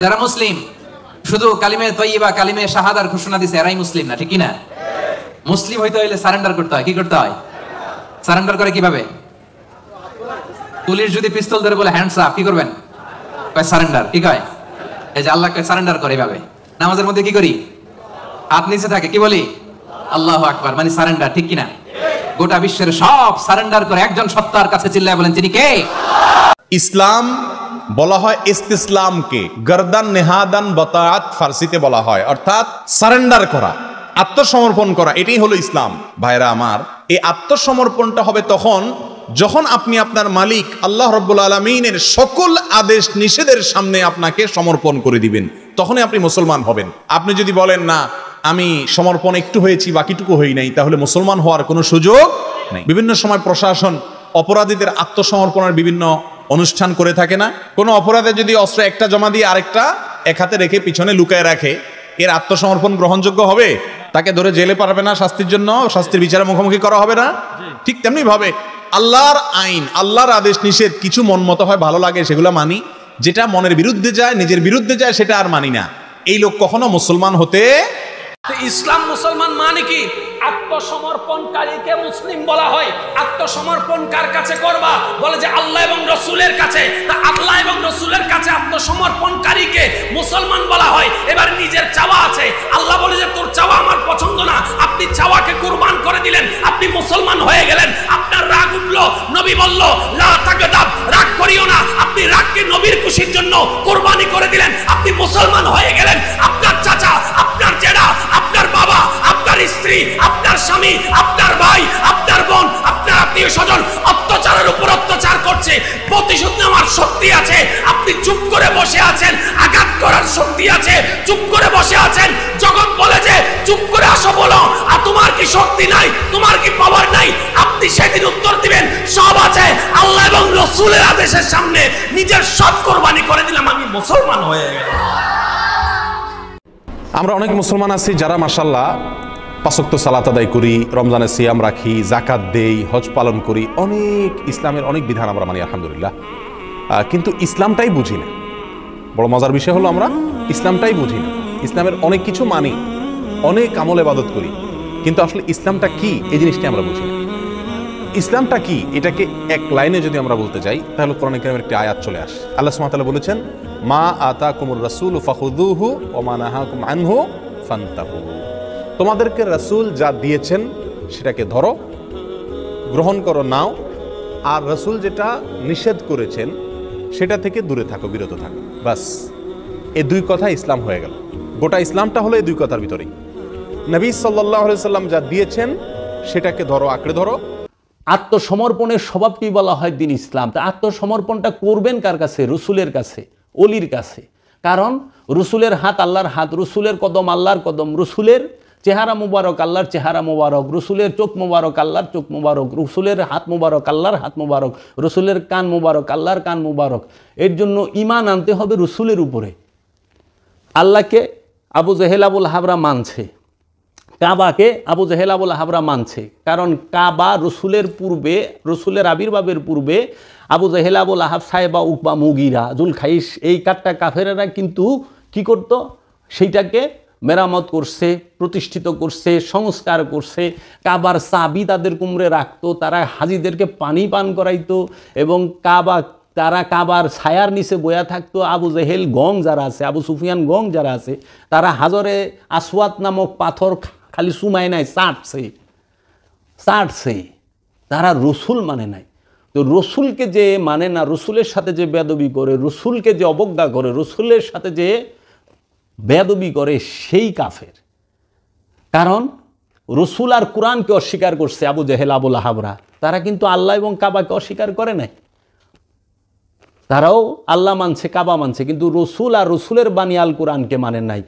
যারা মুসলিম শুধু কালিমে তয়্যিবা কালিমে শাহাদার ঘোষণা দিছে এরাই মুসলিম না, ঠিক কি না? মুসলিম হইতে হইলে সারেন্ডার করতে হয়। কি করতে হয়? সারেন্ডার করে কিভাবে? পুলিশ যদি পিস্তল ধরে বলে হ্যান্ডস আপ, কি করবেন? কয় সারেন্ডার। কি কয়? এই যে আল্লাহ কয় সারেন্ডার করে এভাবে। নামাজের মধ্যে কি করি? হাত নিচে থাকে, কি বলি? আল্লাহু আকবার, মানে সারেন্ডার, ঠিক কি না? গোটা বিশ্বের সব সারেন্ডার করে একজন সত্তার কাছে চিল্লায় বলেন তিনি কে? ইসলাম বলা হয় ইস্তিসলামকে, গর্দান নেহাদান বতাআত ফার্সিতে বলা হয়, অর্থাৎ সারেন্ডার করা, আত্মসমর্পণ করা, এটাই হলো ইসলাম। ভাইরা আমার, এই আত্মসমর্পণটা হবে তখন যখন আপনি আপনার মালিক আল্লাহ রাব্বুল আলামিনের সকল আদেশ নিষেধের সামনে আপনাকে সমর্পণ করে দিবেন, তখনই আপনি মুসলমান হবেন। আপনি যদি বলেন না আমি সমর্পণ একটু হয়েছি বাকিটুকু হই নাই, তাহলে মুসলমান হওয়ার কোনো সুযোগ নেই। বিভিন্ন সময় প্রশাসন অপরাধীদের আত্মসমর্পণের বিভিন্ন অনুষ্ঠান করে থাকে না? কোনো অপরাধে যদি অস্ত্র একটা জমা দিয়ে আরেকটা এক হাতে রেখে পিছনে লুকায় রাখে, এর আত্মসমর্পণ গ্রহণযোগ্য হবে? তাকে ধরে জেলে পারবে না, শাস্তির জন্য শাস্তির বিচারের মুখোমুখি করা হবে না? ঠিক তেমনি ভাবে আল্লাহর আইন, আল্লাহর আদেশ নিষেধ কিছু মন মতো হয়, ভালো লাগে, সেগুলো মানি। যেটা মনের বিরুদ্ধে যায়, নিজের বিরুদ্ধে যায়, সেটা আর মানি না। এই লোক কখনো মুসলমান হতে। ইসলাম মুসলমান মানে কি? আত্মসমর্পণকারীকে মুসলিম বলা হয়। আত্মসমর্পণ কার কাছে করবা? বলে যে আল্লাহ এবং রসুলের কাছে। তা আল্লাহ এবং রসুলের কাছে আত্মসমর্পণকারীকে মুসলমান বলা হয়। এবার নিজের চাওয়া আছে, আল্লাহ বলে যে তোর চাওয়া আমার পছন্দ না, আপনি চাওয়াকে কুরবান করে দিলেন, আপনি মুসলমান হয়ে গেলেন। আপনার রাগ উঠলো, নবী বলল লা তাগদাব, রাগ করিও না, আপনি রাগকে নবীর খুশির জন্য কুরবানি করে দিলেন, আপনি মুসলমান হয়ে গেলেন। আপনার চাচা, আপনার জেঠা, আপনার বাবা, আপনার স্ত্রী, আপনার স্বামী, আপনার ভাই, আপনার বোন, আপনার আত্মীয় স্বজন অত্যাচারের উপর অত্যাচার করছে, প্রতিশোধ নেওয়ার শক্তি আছে, আপনি চুপ করে বসে আছেন। আঘাত করার শক্তি আছে, চুপ করে বসে আছেন। জগৎ বলে যে চুপ করে আসো বলো, আর তোমার কি শক্তি নাই, তোমার কি পাওয়ার নাই? আপনি সেদিন উত্তর দিবেন সব আছে, আল্লাহ এবং রসুলের আদেশের সামনে নিজের সব কোরবানি করে দিলাম, আমি মুসলমান হয়ে গেলাম। আমরা অনেক মুসলমান আছি যারা মাশাআল্লাহ পাঁচ ওয়াক্ত সালাত আদায় করি, রমজানে সিয়াম রাখি, যাকাত দেই, হজ পালন করি, অনেক ইসলামের অনেক বিধান আমরা মানি আলহামদুলিল্লাহ, কিন্তু ইসলামটাই বুঝি না। বড় মজার বিষয় হলো আমরা ইসলামটাই বুঝি না। ইসলামের অনেক কিছু মানি, অনেক আমল ইবাদত করি, কিন্তু আসলে ইসলামটা কি এই জিনিসটা আমরা বুঝি না। ইসলামটা কি এটাকে এক লাইনে যদি আমরা বলতে যাই, তাহলে কোরআনে কারীমের একটি আয়াত চলে আসে। আল্লাহ সুবহানাহু ওয়া তাআলা বলেছেন, মা আতাকুমুর রাসূলু ফাখুযুহু ওয়া মা নাহাকুম আনহু ফান্তাহু। তোমাদেরকে রাসূল যা দিয়েছেন সেটাকে ধরো, গ্রহণ করো, নাও, আর রাসূল যেটা নিষেধ করেছেন সেটা থেকে দূরে থাকো, বিরত থাকো। বাস, এই দুই কথা ইসলাম হয়ে গেল। গোটা ইসলামটা হলো এই দুই কথার ভিতরেই। নবী সাল্লাল্লাহু আলাইহি সাল্লাম যা দিয়েছেন সেটাকে ধরো, আঁকড়ে ধরো। আত্মসমর্পণের স্বভাবটি বলা হয় দিন ইসলাম। তা আত্মসমর্পণটা করবেন কার কাছে? রসুলের কাছে, অলির কাছে। কারণ রসুলের হাত আল্লাহর হাত, রসুলের কদম আল্লাহর কদম, রসুলের চেহারা মুবারক আল্লাহর চেহারা মুবারক, রসুলের চোখ মুবারক আল্লাহর চোখ মুবারক, রসুলের হাত মুবারক আল্লাহর হাত মুবারক, রসুলের কান মুবারক আল্লাহর কান মুবারক। এর জন্য ঈমান আনতে হবে রসুলের উপরে। আল্লাহকে আবু জেহেল আবুল হাবরা মানছে, কাবাকে আবু জেহেল আবুল হাবরা মানছে, কারণ কাবা রসুলের পূর্বে, রসুলের আবির্ভাবের পূর্বে আবু জেহেল আবুল আহাব, সাহেবা, উকবা, মুগিরা, জুলখাইশ, এই কাটটা কাফেরেরা কিন্তু কি করত? সেইটাকে মেরামত করছে, প্রতিষ্ঠিত করছে, সংস্কার করছে। কাবার চাবি তাদের কুমড়ে রাখতো, তারা হাজিদেরকে পানি পান করাইতো, এবং তারা কাবার ছায়ার নিচে বয়া থাকতো। আবু জেহেল গং যারা আছে, আবু সুফিয়ান গং যারা আছে, তারা হাজরে আসওয়াদ নামক পাথর খালি সুমায় নাই, চাটছে। তারা রসুল মানে নাই। তো রসুলকে যে মানে না, রসুলের সাথে যে বেয়াদবি করে, রসুলকে যে অবজ্ঞা করে, রসুলের সাথে যে বেয়াদবি করে, সেই কাফের। কারণ রসুল আর কোরআনকে অস্বীকার করছে আবু জেহেল আবুল আহাবরা। তারা কিন্তু আল্লাহ এবং কাবাকে অস্বীকার করে নাই। তারাও আল্লাহ মানছে, কাবা মানছে, কিন্তু রসুল আর রসুলের বাণী আল কোরআনকে মানে নাই।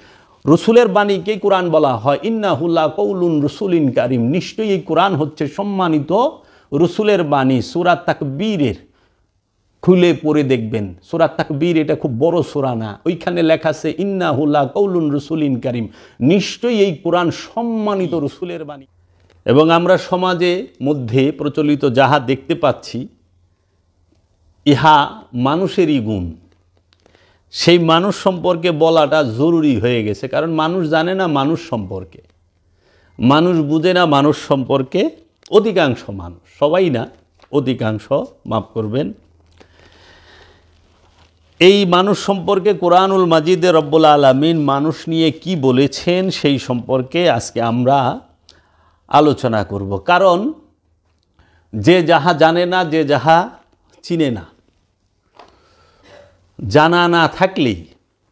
রসুলের বাণীকে কোরআন বলা হয় ইন্নাহু লাকাউলুন রাসূলিন কারীম। নিশ্চয়ই এই কোরআন হচ্ছে সম্মানিত রসুলের বাণী। সূরা তাকবীরের খুলে পড়ে দেখবেন, সূরা তাকবীর, এটা খুব বড় সূরা না, ওইখানে লেখা আছে ইন্নাহু লাকাউলুন রাসূলিন কারীম। নিশ্চয়ই এই কোরআন সম্মানিত রসুলের বাণী। এবং আমরা সমাজে মধ্যে প্রচলিত যাহা দেখতে পাচ্ছি, ইহা মানুষেরই গুণ। সেই মানুষ সম্পর্কে বলাটা জরুরি হয়ে গেছে, কারণ মানুষ জানে না মানুষ সম্পর্কে, মানুষ বুঝে না মানুষ সম্পর্কে, অধিকাংশ মানুষ, সবাই না, অধিকাংশ, মাফ করবেন। এই মানুষ সম্পর্কে কোরআনুল মাজিদে রব্বুল আলামিন মানুষ নিয়ে কি বলেছেন সেই সম্পর্কে আজকে আমরা আলোচনা করব। কারণ যে যাহা জানে না, যে যাহা চিনে না, জানা না থাকলেই,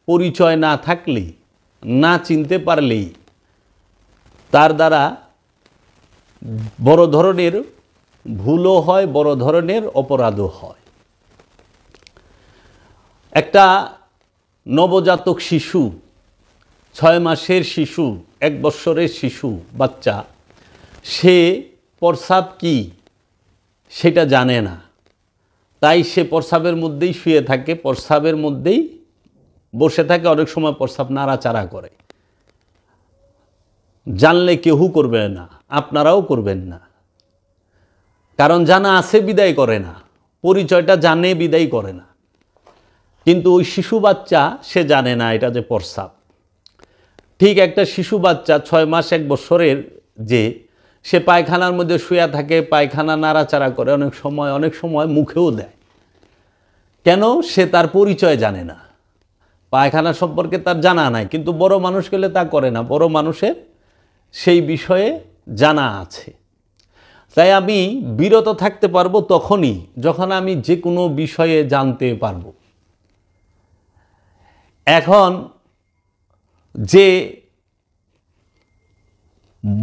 পরিচয় না থাকলেই, না চিনতে পারলেই তার দ্বারা বড় ধরনের ভুলও হয়, বড় ধরনের অপরাধও হয়। একটা নবজাতক শিশু, 6 মাসের শিশু, 1 বৎসরের শিশু, বাচ্চা, সে প্রস্রাব কি সেটা জানে না, তাই সে প্রস্রাবের মধ্যেই শুয়ে থাকে, প্রস্রাবের মধ্যেই বসে থাকে, অনেক সময় প্রস্রাব নাড়াচাড়া করে। জানলে কেউ করবে না, আপনারাও করবেন না, কারণ জানা আছে বিদায় করে না, পরিচয়টা জানে বিদায় করে না। কিন্তু ওই শিশু বাচ্চা সে জানে না এটা যে প্রস্রাব। ঠিক একটা শিশু বাচ্চা 6 মাস 1 বছরের, যে সে পায়খানার মধ্যে শুয়ে থাকে, পায়খানা নাড়াচাড়া করে, অনেক সময় মুখেও দেয়। কেন? সে তার পরিচয় জানে না, পায়খানা সম্পর্কে তার জানা নাই। কিন্তু বড় মানুষ গেলে তা করে না, বড় মানুষের সেই বিষয়ে জানা আছে। তাই আমি বিরত থাকতে পারবো তখনই যখন আমি যে কোনো বিষয়ে জানতে পারবো। এখন যে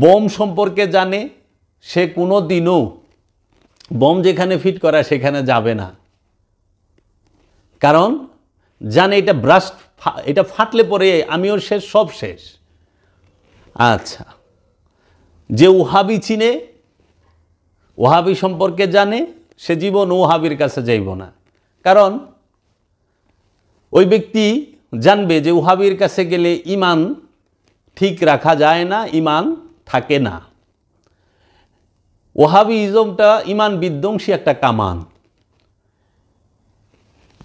বোম সম্পর্কে জানে, সে কোনো দিনও বোম যেখানে ফিট করা সেখানে যাবে না, কারণ জানে এটা ব্রাস্ট, এটা ফাটলে পরে আমিও শেষ, সব শেষ। আচ্ছা, যে ওহাবি চিনে, ওহাবি সম্পর্কে জানে, সে জীবন ওহাবির কাছে যাইব না, কারণ ওই ব্যক্তি জানবে যে ওহাবির কাছে গেলে ঈমান ঠিক রাখা যায় না, ঈমান থাকে না। ওহাবিজমটা ঈমান বিধ্বংসী একটা কামান।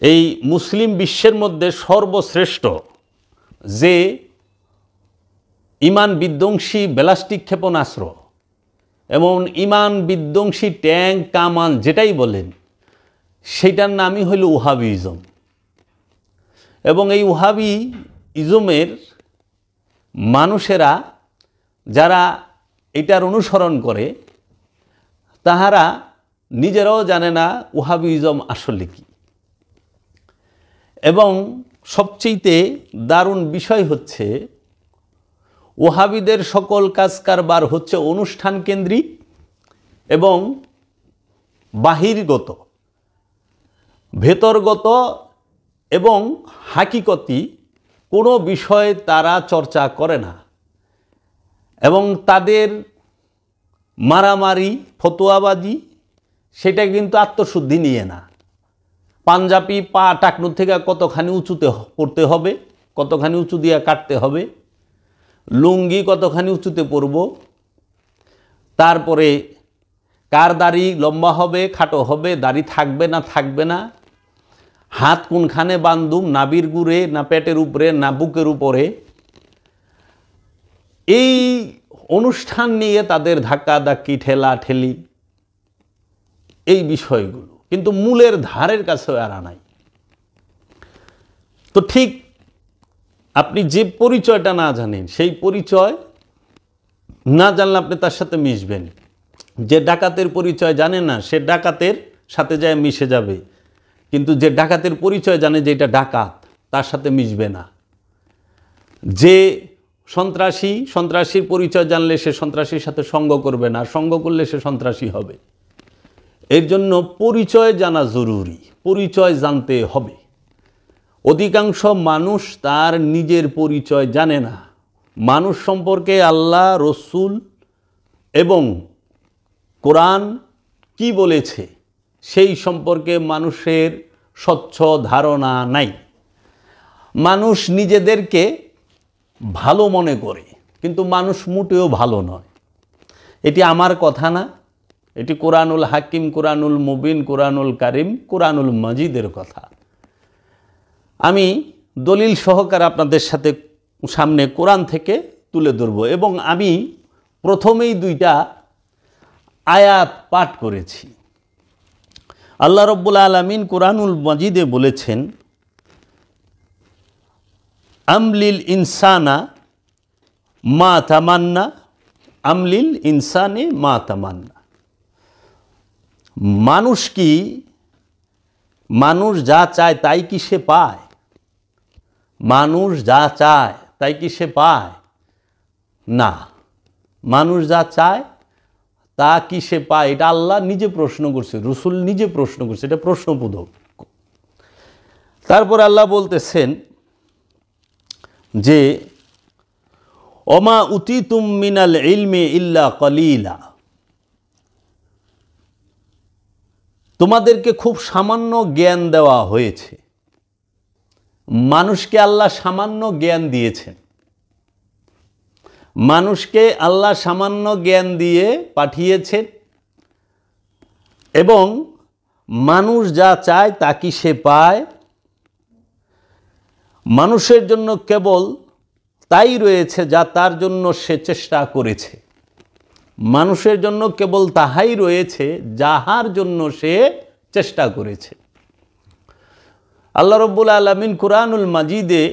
এই মুসলিম বিশ্বের মধ্যে সর্বশ্রেষ্ঠ যে ঈমান বিধ্বংসী ব্যালিস্টিক ক্ষেপণাস্ত্র এবং ঈমান বিধ্বংসী ট্যাঙ্ক, কামান, যেটাই বলেন, সেটার নামই হইল ওহাবিজম। এবং এই ওহাবি ইজমের মানুষেরা যারা এটার অনুসরণ করে, তাহারা নিজেরাও জানে না ওহাবি ইজম আসলে কি। এবং সবচেয়ে দারুণ বিষয় হচ্ছে, ওহাবিদের সকল কাজ কারবার হচ্ছে অনুষ্ঠান কেন্দ্রিক এবং বাহিরগত, ভেতরগত এবং হাকিকতি কোনো বিষয় তারা চর্চা করে না। এবং তাদের মারামারি, ফতোয়াবাজি, সেটা কিন্তু আত্মশুদ্ধি নিয়ে না। পাঞ্জাবি পা টাকনুর থেকে কতখানি উঁচুতে পড়তে হবে, কতখানি উঁচু দিয়ে কাটতে হবে, লুঙ্গি কতখানি উঁচুতে পরব, তারপরে কার দাড়ি লম্বা হবে, খাটো হবে, দাড়ি থাকবে না থাকবে না, হাত কোনখানে বান্ধুম, নাভির গুড়ে না পেটের উপরে না বুকের উপরে, এই অনুষ্ঠান নিয়ে তাদের ধাক্কাধাক্কি, ঠেলা ঠেলি, এই বিষয়গুলো কিন্তু মূলের ধারের কাছেও এরা নাই। তো ঠিক আপনি যে পরিচয়টা না জানেন, সেই পরিচয় না জানলে আপনি তার সাথে মিশবেন। যে ডাকাতের পরিচয় জানে না, সে ডাকাতের সাথে যায় মিশে যাবে, কিন্তু যে ডাকাতের পরিচয় জানে যে এটা ডাকাত, তার সাথে মিশবে না। যে সন্ত্রাসীর পরিচয় জানলে সে সন্ত্রাসীর সাথে সঙ্গ করবে না, সঙ্গ করলে সে সন্ত্রাসী হবে। এর জন্য পরিচয় জানা জরুরি, পরিচয় জানতে হবে। অধিকাংশ মানুষ তার নিজের পরিচয় জানে না। মানুষ সম্পর্কে আল্লাহ, রসুল এবং কোরআন কি বলেছে সেই সম্পর্কে মানুষের স্বচ্ছ ধারণা নাই। মানুষ নিজেদেরকে ভালো মনে করে, কিন্তু মানুষ মোটেও ভালো নয়। এটি আমার কথা না, এটি কোরআনুল হাকিম, কোরআনুল মুবিন, কোরআনুল কারিম, কোরআনুল মাজিদের কথা। আমি দলিল সহকারে আপনাদের সাথে সামনে কোরআন থেকে তুলে ধরব। এবং আমি প্রথমেই 2টা আয়াত পাঠ করেছি। আল্লাহ রব্বুল আলামিন কুরআনুল মাজিদে বলেছেন, আমলিল ইনসানা মা তামান্না, আমলিল ইনসানে মা তামান্না। মানুষ যা চায় তাই কি সে পায়? মানুষ যা চায় তাই কি সে পায়? না। মানুষ যা চায় তা কি সে পায়? এটা আল্লাহ নিজে প্রশ্ন করছে, রসুল নিজে প্রশ্ন করছে, এটা প্রশ্নবোধক। তারপর আল্লাহ বলতেছেন যে ওমা উতিতুম মিনাল ইলমি ইল্লা কলিলা, তোমাদেরকে খুব সামান্য জ্ঞান দেওয়া হয়েছে। মানুষকে আল্লাহ সামান্য জ্ঞান দিয়েছেন, মানুষকে আল্লাহ সামান্য জ্ঞান দিয়ে পাঠিয়েছেন, এবং মানুষ যা চায় তা কি সে পায়? মানুষের জন্য কেবল তাই রয়েছে যা তার জন্য সে চেষ্টা করেছে। মানুষের জন্য কেবল তাহাই রয়েছে যাহার জন্য সে চেষ্টা করেছে। আল্লাহ রব্বুল আলামিন কুরআনুল মাজিদে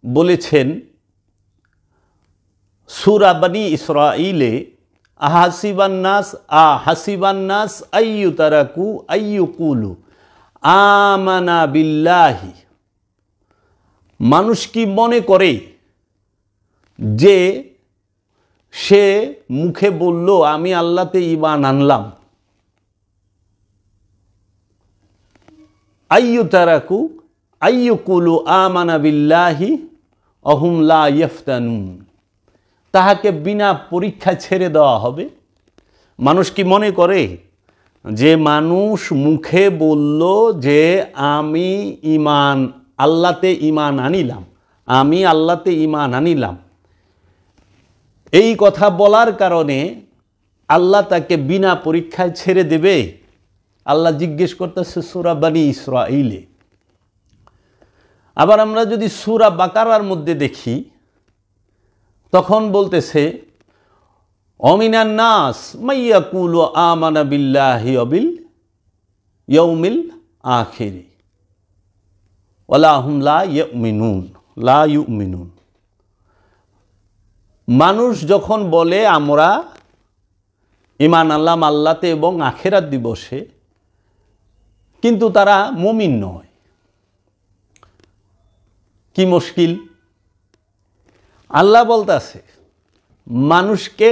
বলেছেন সূরা বনী ইসরাঈলে, আহাসিবান্নাস আইয়ুতারাকু আইয়ুকুলু আমানা বিল্লাহি। মানুষ কি মনে করে যে সে মুখে বলল আমি আল্লাহতে ঈমান আনলাম? আইয়ুতারাকু আইয়ুকুলু আমানা বিল্লাহি অহুম লা ইফতানুন, তাহাকে বিনা পরীক্ষা ছেড়ে দেওয়া হবে? মানুষ কি মনে করে যে মানুষ মুখে বলল যে আমি আল্লাহতে ঈমান আনিলাম, আমি আল্লাহতে ঈমান আনিলাম, এই কথা বলার কারণে আল্লাহ তাকে বিনা পরীক্ষায় ছেড়ে দেবে? আল্লাহ জিজ্ঞেস করতেছে সূরা বনী ইসরাঈলে। আবার আমরা যদি সূরা বাকারার মধ্যে দেখি, তখন বলতেছে অমিনান নাস মাইয়াকুলু আমানা বিল্লাহি ওয়া বিল ইয়াউমিল আখির ওয়ালা হুম লা ইউমিনুন। মানুষ যখন বলে আমরা ঈমান আনলাম আল্লাহতে এবং আখিরাত দিবসে, কিন্তু তারা মুমিন নয়। কি মুশকিল! আল্লাহ বলতেছে মানুষকে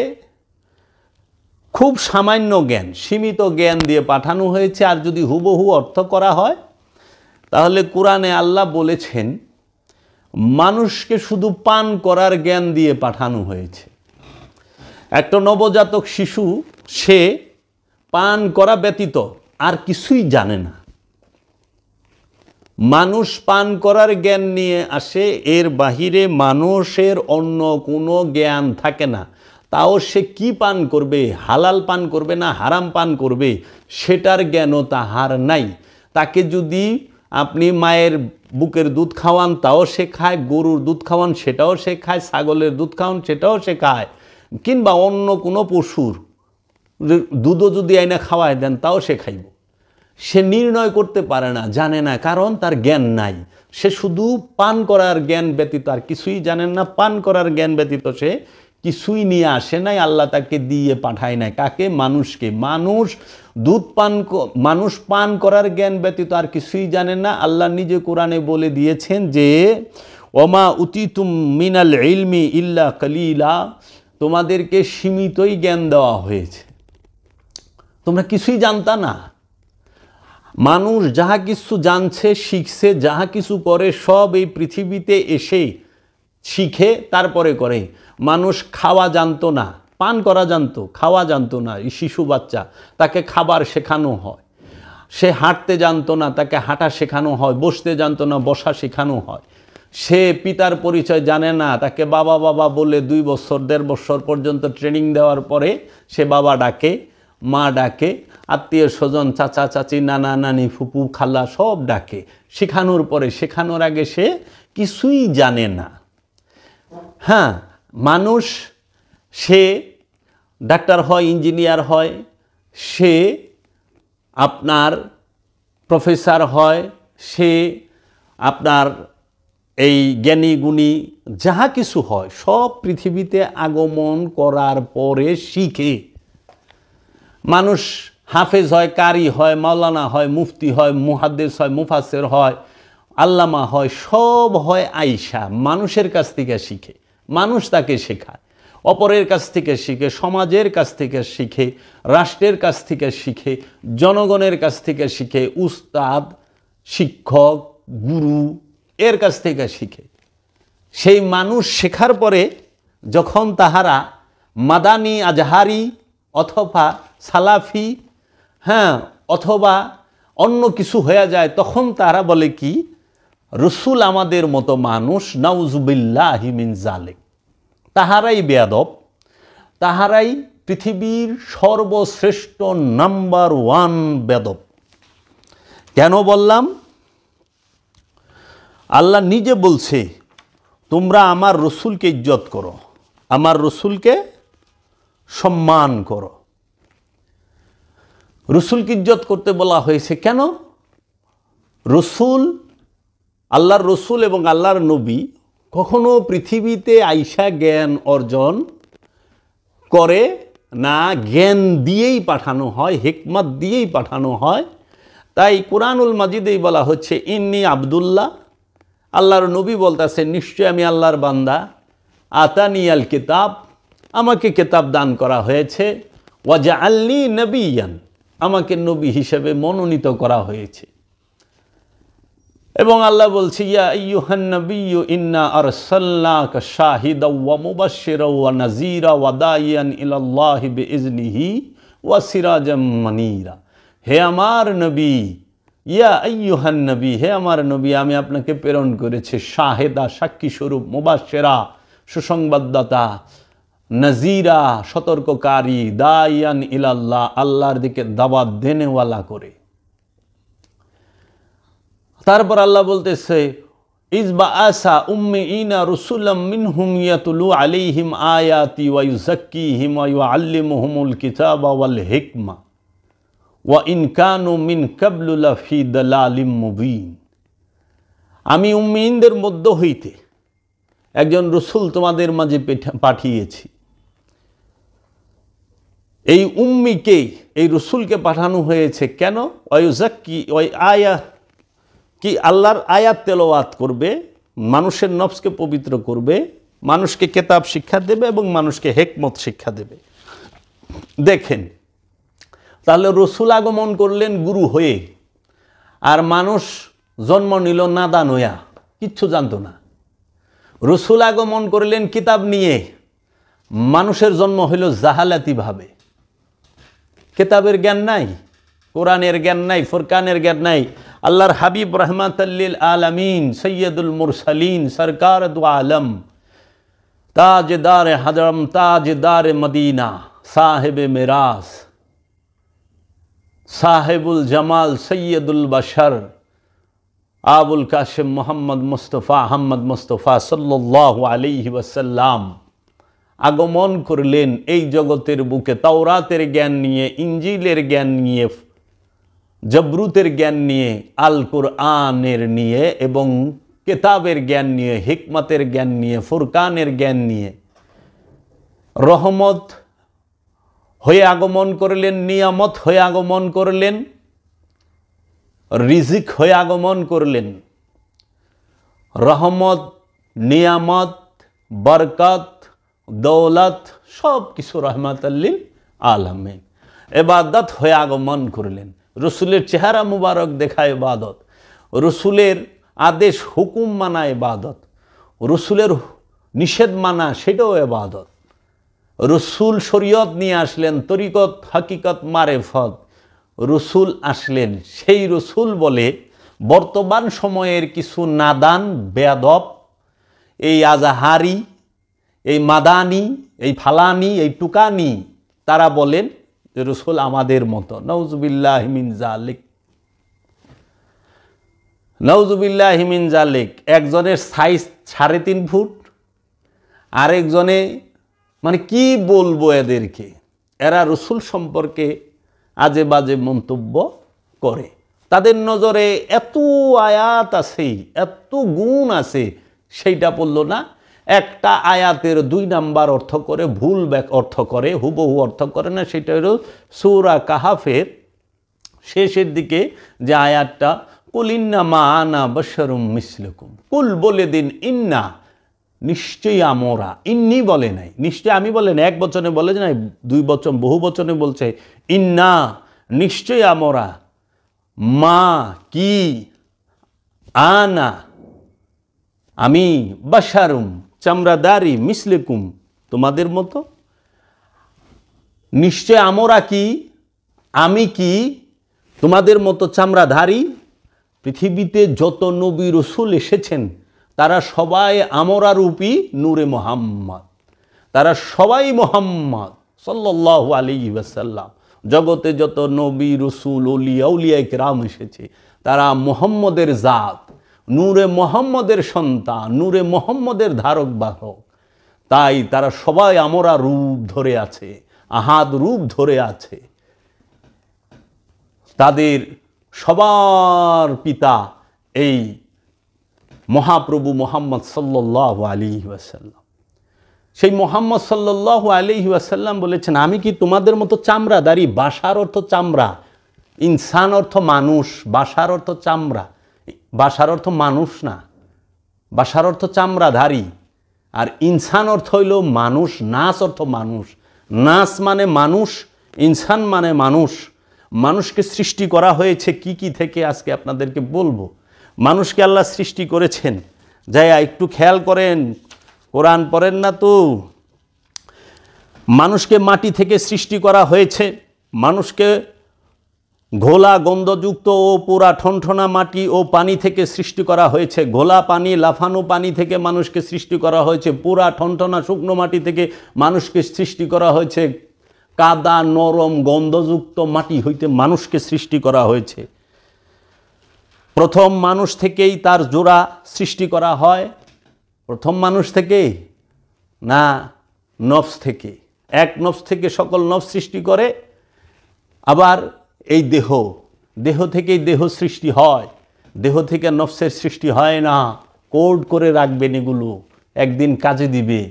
খুব সামান্য জ্ঞান, সীমিত জ্ঞান দিয়ে পাঠানো হয়েছে। আর যদি হুবহু অর্থ করা হয় তাহলে কোরআনে আল্লাহ বলেছেন মানুষকে শুধু পান করার জ্ঞান দিয়ে পাঠানো হয়েছে। একটা নবজাতক শিশু সে পান করা ব্যতীত আর কিছুই জানে না। মানুষ পান করার জ্ঞান নিয়ে আসে, এর বাহিরে মানুষের অন্য কোনো জ্ঞান থাকে না। তাও সে কি পান করবে, হালাল পান করবে না হারাম পান করবে, সেটার জ্ঞানও তাহার নাই। তাকে যদি আপনি মায়ের বুকের দুধ খাওয়ান তাও সে খায়, গরুর দুধ খাওয়ান সেটাও সে খায়, ছাগলের দুধ খাওয়ান সেটাও সে খায়, কিংবা অন্য কোনো পশুর দুধও যদি আইনা খাওয়ায় দেন তাও সে খাইব। সে নির্ণয় করতে পারে না, জানে না, কারণ তার জ্ঞান নাই। সে শুধু পান করার জ্ঞান ব্যতীত আর কিছুই জানেন না। পান করার জ্ঞান ব্যতীত সে কিছুই নিয়ে আসে নাই, আল্লাহ তাকে দিয়ে পাঠায় নাই। কাকে? মানুষকে। মানুষ পান করার জ্ঞান ব্যতীত আর কিছুই জানেন না। আল্লাহ নিজে কোরআনে বলে দিয়েছেন যে ওমা উতিতুম মিনাল ইলমি ইল্লা কলিলা, তোমাদেরকে সীমিতই জ্ঞান দেওয়া হয়েছে, তোমরা কিছুই জানতা না। মানুষ যাহা কিছু জানছে, শিখছে, যাহা কিছু করে সব এই পৃথিবীতে এসে শিখে তারপরে করে। মানুষ খাওয়া জানতো না, পান করা জানতো, খাওয়া জানতো না। এই শিশু বাচ্চা, তাকে খাবার শেখানো হয়। সে হাঁটতে জানতো না, তাকে হাঁটা শেখানো হয়। বসতে জানতো না, বসা শেখানো হয়। সে পিতার পরিচয় জানে না, তাকে বাবা বাবা বলে 2 বছর 1.5 বছর পর্যন্ত ট্রেনিং দেওয়ার পরে সে বাবা ডাকে। মা ডাকে, আত্মীয় স্বজন, চাচা চাচি, নানা নানি, ফুপু খালা সব ডাকে। শেখানোর পরে, শেখানোর আগে সে কিছুই জানে না। হ্যাঁ, মানুষ সে ডাক্তার হয়, ইঞ্জিনিয়ার হয়, সে আপনার প্রফেসর হয়, সে আপনার এই জ্ঞানী গুণী যাহা কিছু হয় সব পৃথিবীতে আগমন করার পরে শিখে। মানুষ হাফেজ হয়, কারি হয়, মাওলানা হয়, মুফতি হয়, মুহাদ্দিস হয়, মুফাসসির হয়, আল্লামা হয়, সব হয় আইসা মানুষের কাছ থেকে শিখে। মানুষ তাকে শেখায়, অপরের কাছ থেকে শিখে, সমাজের কাছ থেকে শিখে, রাষ্ট্রের কাছ থেকে শিখে, জনগণের কাছ থেকে শিখে, উস্তাদ, শিক্ষক, গুরু এর কাছ থেকে শিখে। সেই মানুষ শেখার পরে যখন তাহারা মাদানি, আজহারি অথবা সালাফি, হ্যাঁ, অথবা অন্য কিছু হয়ে যায়, তখন তারা বলে কি, রসুল আমাদের মতো মানুষ, নাউজুবিল্লাহি মিন যালিক। তাহারাই বেয়াদব, তাহারাই পৃথিবীর সর্বশ্রেষ্ঠ নাম্বার 1 বেয়াদব। কেন বললাম? আল্লাহ নিজে বলছে, তোমরা আমার রসুলকে ইজ্জত করো, আমার রসুলকে সম্মান করো। রসুলকে ইজ্জত করতে বলা হয়েছে কেন? রসুল, আল্লাহর রসুল এবং আল্লাহর নবী কখনো পৃথিবীতে আইসা জ্ঞান অর্জন করে না, জ্ঞান দিয়েই পাঠানো হয়, হিকমত দিয়েই পাঠানো হয়। তাই কুরআনুল মাজিদেই বলা হচ্ছে, ইন্নী আবদুল্লাহ, আল্লাহর নবী বলতেছে, নিশ্চয় আমি আল্লাহর বান্দা, আতানিয়াল কিতাব, আমাকে কিতাব দান করা হয়েছে, ওয়াজআলনি নবিয়ান, আমাকে নবী হিসেবে মনোনীত করা হয়েছে। এবং আল্লাহ বলছে, ইয়া আইয়ুহান নাবিয়্যু ইন্না আরসালনাকা শাহিদাও ওয়া মুবাশশিরাও ওয়া নাযীরা ওয়া দাইয়ান ইলাল্লাহি বিইজনিহি ওয়া সিরাজাম মুনীরা। হে আমার নবী, ইয়া আইয়ুহান নবী, হে আমার নবী, আমি আপনাকে প্রেরণ করেছি শাহেদা, সাক্ষী স্বরূপ, মুবাশশিরা, সুসংবাদদাতা, নাযীরা, সতর্ককারী, দাইয়ান ইলাল্লাহ, আল্লাহর দিকে দাওয়াত দেনেওয়ালা করে। তারপর আল্লাহ বলতেছে, ইজবা আসা উম্মিইনা রুসুলাম মিনহুম ইয়াতুলু আলাইহিম আয়াতি ওয়া ইউযাক্কিহিম ওয়া ইউআল্লিমুহুমুল কিতাবা ওয়াল হিকমা ওয়া ইন কানু মিন ক্বাবলু লাফি দালালিম মুবিন। আমি উম্মিনদের মধ্য হইতে একজন রসুল তোমাদের মাঝে পাঠিয়েছি। এই উম্মিকে, এই রসুলকে পাঠানো হয়েছে কেন? ওয়া ইউযাক্কি, ওই আয়া কি, আল্লাহর আয়াত তেলাওয়াত করবে, মানুষের নফসকে পবিত্র করবে, মানুষকে কিতাব শিক্ষা দেবে এবং মানুষকে হিকমত শিক্ষা দেবে। দেখেন, তাহলে রসুল আগমন করলেন গুরু হয়ে, আর মানুষ জন্ম নিল নাদান হইয়া, কিচ্ছু জানতো না। রসুল আগমন করলেন কিতাব নিয়ে, মানুষের জন্ম হইল জাহালাতিভাবে। কিতাবের জ্ঞান নাই, কোরআনের জ্ঞান নাই, ফুরকানের জ্ঞান নাই। আল্লাহর হাবিব রহমাতাল লিল আলামিন, সৈয়দুল মুরসালিন, সরকার দু আলম, তাজদার হজরম, তাজদার মদিনা, সাহেব মিরাস, সাহেবুল জামাল, সৈয়দুল বশর, আবুল কাসিম মোহাম্মদ মুস্তফা, আহমদ মুস্তফা সাল্লাল্লাহু আলাইহি ওয়াসাল্লাম আগমন করলেন এই জগতের বুকে তাওরাতের জ্ঞান নিয়ে, ইঞ্জিলের জ্ঞান নিয়ে, জবরুতের জ্ঞান নিয়ে, আল কুরআনের নিয়ে এবং কিতাবের জ্ঞান নিয়ে, হিকমতের জ্ঞান নিয়ে, ফুরকানের জ্ঞান নিয়ে। রহমত হয়ে আগমন করলেন, নিয়ামত হয়ে আগমন করলেন, রিজিক হয়ে আগমন করলেন। রহমত, নিয়ামত, বরকত, দৌলত সব কিছু রহমাতাল লিল আলামিন। ইবাদত হয়ে আগমন করলেন। রসুলের চেহারা মুবারক দেখা ইবাদত, রসুলের আদেশ হুকুম মানা ইবাদত, রসুলের নিষেধ মানা সেটাও ইবাদত। রসুল শরীয়ত নিয়ে আসলেন, তরিকত, হাকিকত, মারেফত। রসুল আসলেন, সেই রসুল বলে বর্তমান সময়ের কিছু নাদান, বেয়াদব, এই আজাহারি, এই মাদানি, এই ফালানি, এই টুকানি, তারা বলেন যে রসুল আমাদের মতো। নাউজুবিল্লাহি মিন যালিক, নাউজুবিল্লাহি মিন যালিক। একজনের সাইজ 3.5 ফুট, আরেকজনে, মানে কি বলবো এদেরকে, এরা রসুল সম্পর্কে আজে বাজে মন্তব্য করে। তাদের নজরে এত আয়াত আছে, এত গুণ আছে, সেইটা পড়ল না। একটা আয়াতের 2 নাম্বার অর্থ করে, ভুল অর্থ করে, হুবহু অর্থ করে না। সেটা হলো সূরা কাহাফের শেষের দিকে যে আয়াতটা, কুল ইন্নামা আনা বাশারুম মিসলুকুম, কুল বলে দিন, ইন্না নিশ্চয়ই আমরা, ইন্নি বলে নাই, নিশ্চয় আমি বলে নাই, এক বচনে বলে নাই, 2 বচন বহু বচনে বলছে ইন্না নিশ্চয়ই আমরা, মা কি, আনা আমি, বাশারুম চামড়াদারি, মিসলুকুম তোমাদের মতো। নিশ্চয় আমরা কি, আমি কি তোমাদের মতো চামড়াধারী। পৃথিবীতে যত নবী রসুল এসেছেন তারা সবাই আমরা রূপী নূরে মুহাম্মদ, তারা সবাই মুহাম্মদ সাল্লাল্লাহু আলাইহি ওয়াসাল্লাম। জগতে যত নবী রসুল আউলিয়া কিরাম এসেছে তারা মুহাম্মদের জাত, নূরে মুহাম্মদের সন্তান, নূরে মুহাম্মদের ধারক বাহক। তাই তারা সবাই আমরা রূপ ধরে আছে, আহাদ রূপ ধরে আছে। তাদের সবার পিতা এই মহাপ্রভু মুহাম্মদ সাল্লাল্লাহু আলাইহি ওয়াসাল্লাম। সেই মুহাম্মদ সাল্লাল্লাহু আলাইহি ওয়াসাল্লাম বলেছেন, আমি কি তোমাদের মতো চামড়াদারি। বাশার অর্থ চামড়া, ইনসান অর্থ মানুষ, বাশার অর্থ চামড়া, বাশার অর্থ মানুষ না, বাশার অর্থ চামড়াধারী। আর ইনসান অর্থ হইল মানুষ, নাস অর্থ মানুষ, নাস মানে মানুষ, ইনসান মানে মানুষ। মানুষকে সৃষ্টি করা হয়েছে কি কি থেকে আজকে আপনাদেরকে বলবো। মানুষকে আল্লাহ সৃষ্টি করেছেন, যাই একটু খেয়াল করেন, কোরআন পড়েন না তো। মানুষকে মাটি থেকে সৃষ্টি করা হয়েছে, মানুষকে ঘোলা গন্ধযুক্ত ও পুরা ঠনঠনা মাটি ও পানি থেকে সৃষ্টি করা হয়েছে। ঘোলা পানি, লাফানো পানি থেকে মানুষকে সৃষ্টি করা হয়েছে। পুরা ঠনঠনা শুকনো মাটি থেকে মানুষকে সৃষ্টি করা হয়েছে। কাদা নরম গন্ধযুক্ত মাটি হইতে মানুষকে সৃষ্টি করা হয়েছে। প্রথম মানুষ থেকেই তার জোড়া সৃষ্টি করা হয়। প্রথম মানুষ থেকে না, নফস থেকে। এক নফস থেকে সকল নফস সৃষ্টি করে। আবার এই দেহ, দেহ থেকেই দেহ সৃষ্টি হয়, দেহ থেকে নফসের সৃষ্টি হয় না। কোড করে রাখবেন এগুলো, একদিন কাজে দিবে।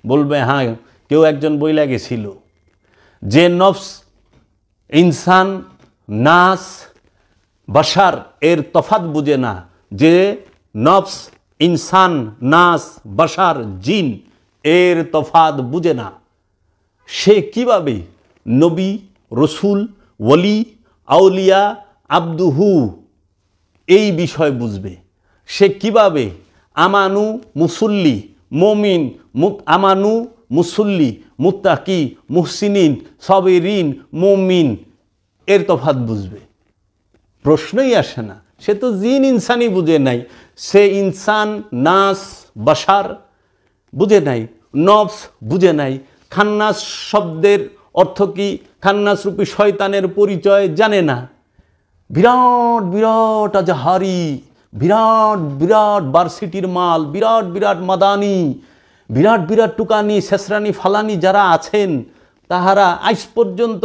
বলবে হ্যাঁ, কেউ একজন বইলা গেছিল যে নফস, ইনসান, নাস, বাশার এর তফাৎ বুঝে না। যে নফস, ইনসান, নাস, বাশার, জিন এর তফাৎ বুঝে না, সে কিভাবে নবী, রসুল, ওলি, আউলিয়া, আব্দুহু এই বিষয় বুঝবে? সে কিভাবে আমানু, মুসল্লি, মমিন, আমানু, মুসল্লি, মুত্তাকি, মুহসিনিন, সাবিরিন, মমিন এর তফাৎ বুঝবে? প্রশ্নই আসে না। সে তো জিন ইনসানই বুঝে নাই। সে ইনসান, নাস, বাশার বুঝে নাই, নফস বুঝে নাই। খান্নাস শব্দের অর্থ কি, খান্নাস রূপী শয়তানের পরিচয় জানে না। বিরাট বিরাট আজহারি, বিরাট বিরাট ভার্সিটির মাল, বিরাট বিরাট মাদানি, বিরাট বিরাট টুকানি, শেষরানি, ফালানি যারা আছেন, তাহারা আজ পর্যন্ত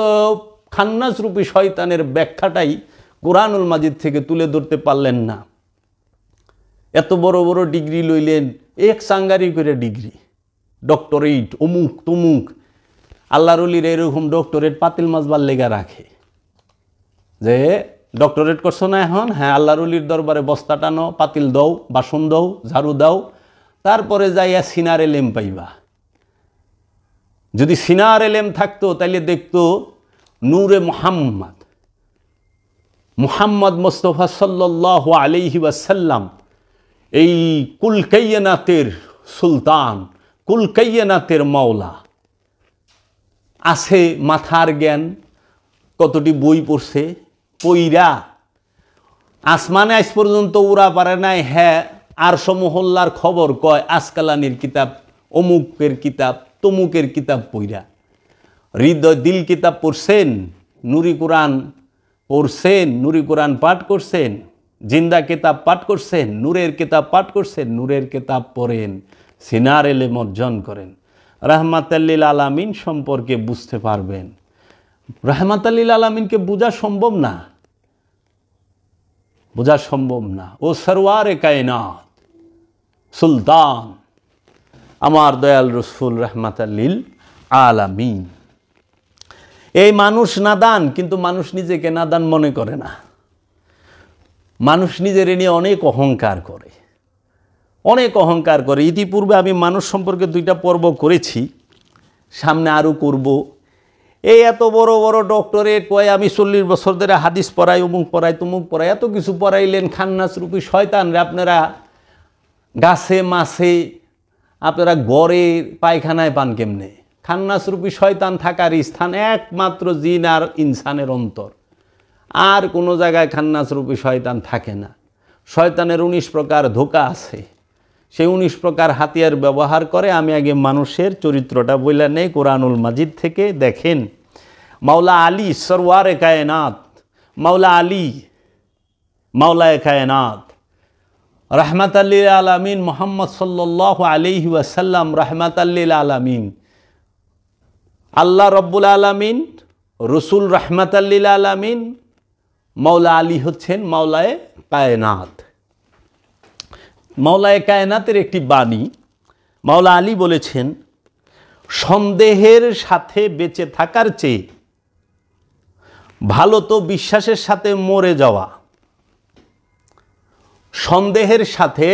খান্নাস রূপী শয়তানের ব্যাখ্যাটাই কোরআনুল মাজিদ থেকে তুলে ধরতে পারলেন না। এত বড় বড় ডিগ্রি লইলেন, এক সাঙ্গারি করে ডিগ্রি, ডক্টরেট, অমুক তমুক। আল্লাহর ওলির এরকম ডক্টরেট পাতিল মাজবার লেগা রাখে যে ডক্টরেট করছো না এখন, হ্যাঁ আল্লাহর ওলির দরবারে বস্তা টানো, পাতিল দাও, বাসন দাও, ঝাড়ু দাও, তারপরে যাইয়া সিনার এলেম পাইবা। যদি সিনার এলেম থাকতো তাইলে দেখতো নূরে মুহাম্মদ, মুহাম্মদ মুস্তাফা সাল্লাল্লাহু আলাইহি ওয়াসাল্লাম এই কুল কায়নাতের সুলতান, কুল কায়নাতের মাওলা। আছে মাথার জ্ঞান, কতটি বই পড়ছে, পইরা আসমানে আজ পর্যন্ত উড়া পারে নাই। হ্যাঁ, আরশ মহল্লার খবর কয়, আসকালানির কিতাব, অমুকের কিতাব, তমুকের কিতাব পইরা। হৃদয় দিল কিতাব পড়ছেন, নুরি কোরআন পড়ছেন, নুরি কোরআন পাঠ করছেন, জিন্দা কিতাব পাঠ করছেন, নূরের কিতাব পাঠ করছেন, নূরের কিতাব পড়েন, সিনার এলেম অর্জন করেন, রাহমাতাল্লিল আলামিন সম্পর্কে বুঝতে পারবেন। রাহমাতাল্লিল আলামিনকে বোঝা সম্ভব না, বোঝা সম্ভব না। ও সরওয়ারে কায়নাত, সুলতান, আমার দয়াল রসুল রাহমাতাল্লিল আলামিন। এই মানুষ নাদান, কিন্তু মানুষ নিজেকে নাদান মনে করে না। মানুষ নিজের নিয়ে অনেক অহংকার করে, অনেক অহংকার করে। ইতিপূর্বে আমি মানুষ সম্পর্কে 2টা পর্ব করেছি, সামনে আরও করব। এই এত বড় বড় ডক্টরেট কয় আমি 40 বছর ধরে হাদিস পড়াই, অমুক পড়াই, তমুক পড়াই, এত কিছু পড়াইলেন, খান্নাস রূপী শয়তানরে আপনারা গাছে মাছে আপনারা গড়ে পায়খানায় পান কেমনে? খান্নাস রূপী শয়তান থাকার স্থান একমাত্র জিন আর ইনসানের অন্তর, আর কোনো জায়গায় খান্নাস রূপী শয়তান থাকে না। শয়তানের 19 প্রকার ধোঁকা আছে, সেই 19 প্রকার হাতিয়ার ব্যবহার করে। আমি আগে মানুষের চরিত্রটা বলে নেই কোরআনুল মাজিদ থেকে। দেখেন, মাওলা আলী সরওয়ারে কায়নাত, মাওলা আলী মাওলায়ে কায়নাত, রাহমাতাল্লিল আলামিন মুহাম্মদ সাল্লাল্লাহু আলাইহি ওয়াসাল্লাম রাহমাতাল্লিল আলামিন, আল্লাহ রব্বুল আলামিন, রসুল রাহমাতাল্লিল আলামিন, মাওলা আলী হচ্ছেন মাওলায়ে কায়নাত। মাওলায়ে কায়নাতের একটি বাণী মাওলা আলী বলেছেন, সন্দেহের সাথে বেঁচে থাকার চেয়ে ভালো তো বিশ্বাসের সাথে মরে যাওয়া। সন্দেহের সাথে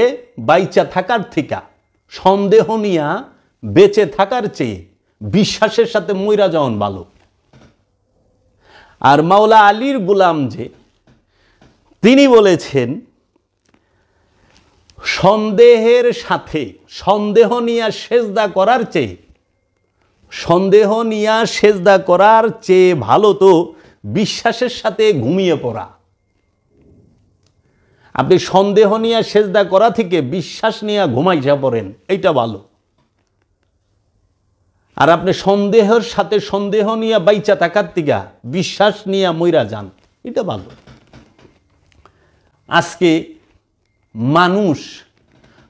বাইচা থাকার থেকে, সন্দেহ নিয়া বেঁচে থাকার চেয়ে বিশ্বাসের সাথে মইরা যাওয়ান ভালো। আর মাওলা আলীর গোলাম যে, তিনি বলেছেন সন্দেহের সাথে, সন্দেহ নিয়া সেজদা করার চেয়ে, সন্দেহ নিয়া সেজদা করার চেয়ে ভালো তো বিশ্বাসের সাথে ঘুমিয়ে পড়া। আপনি সন্দেহ নিয়ে সেজদা করা থেকে বিশ্বাস নিয়ে ঘুমাইয়া পড়েন, এইটা ভালো। আর আপনি সন্দেহের সাথে সন্দেহ নিয়ে বাইচা থাকার থেকে বিশ্বাস নিয়ে মইরা যান, এটা ভালো। আজকে মানুষ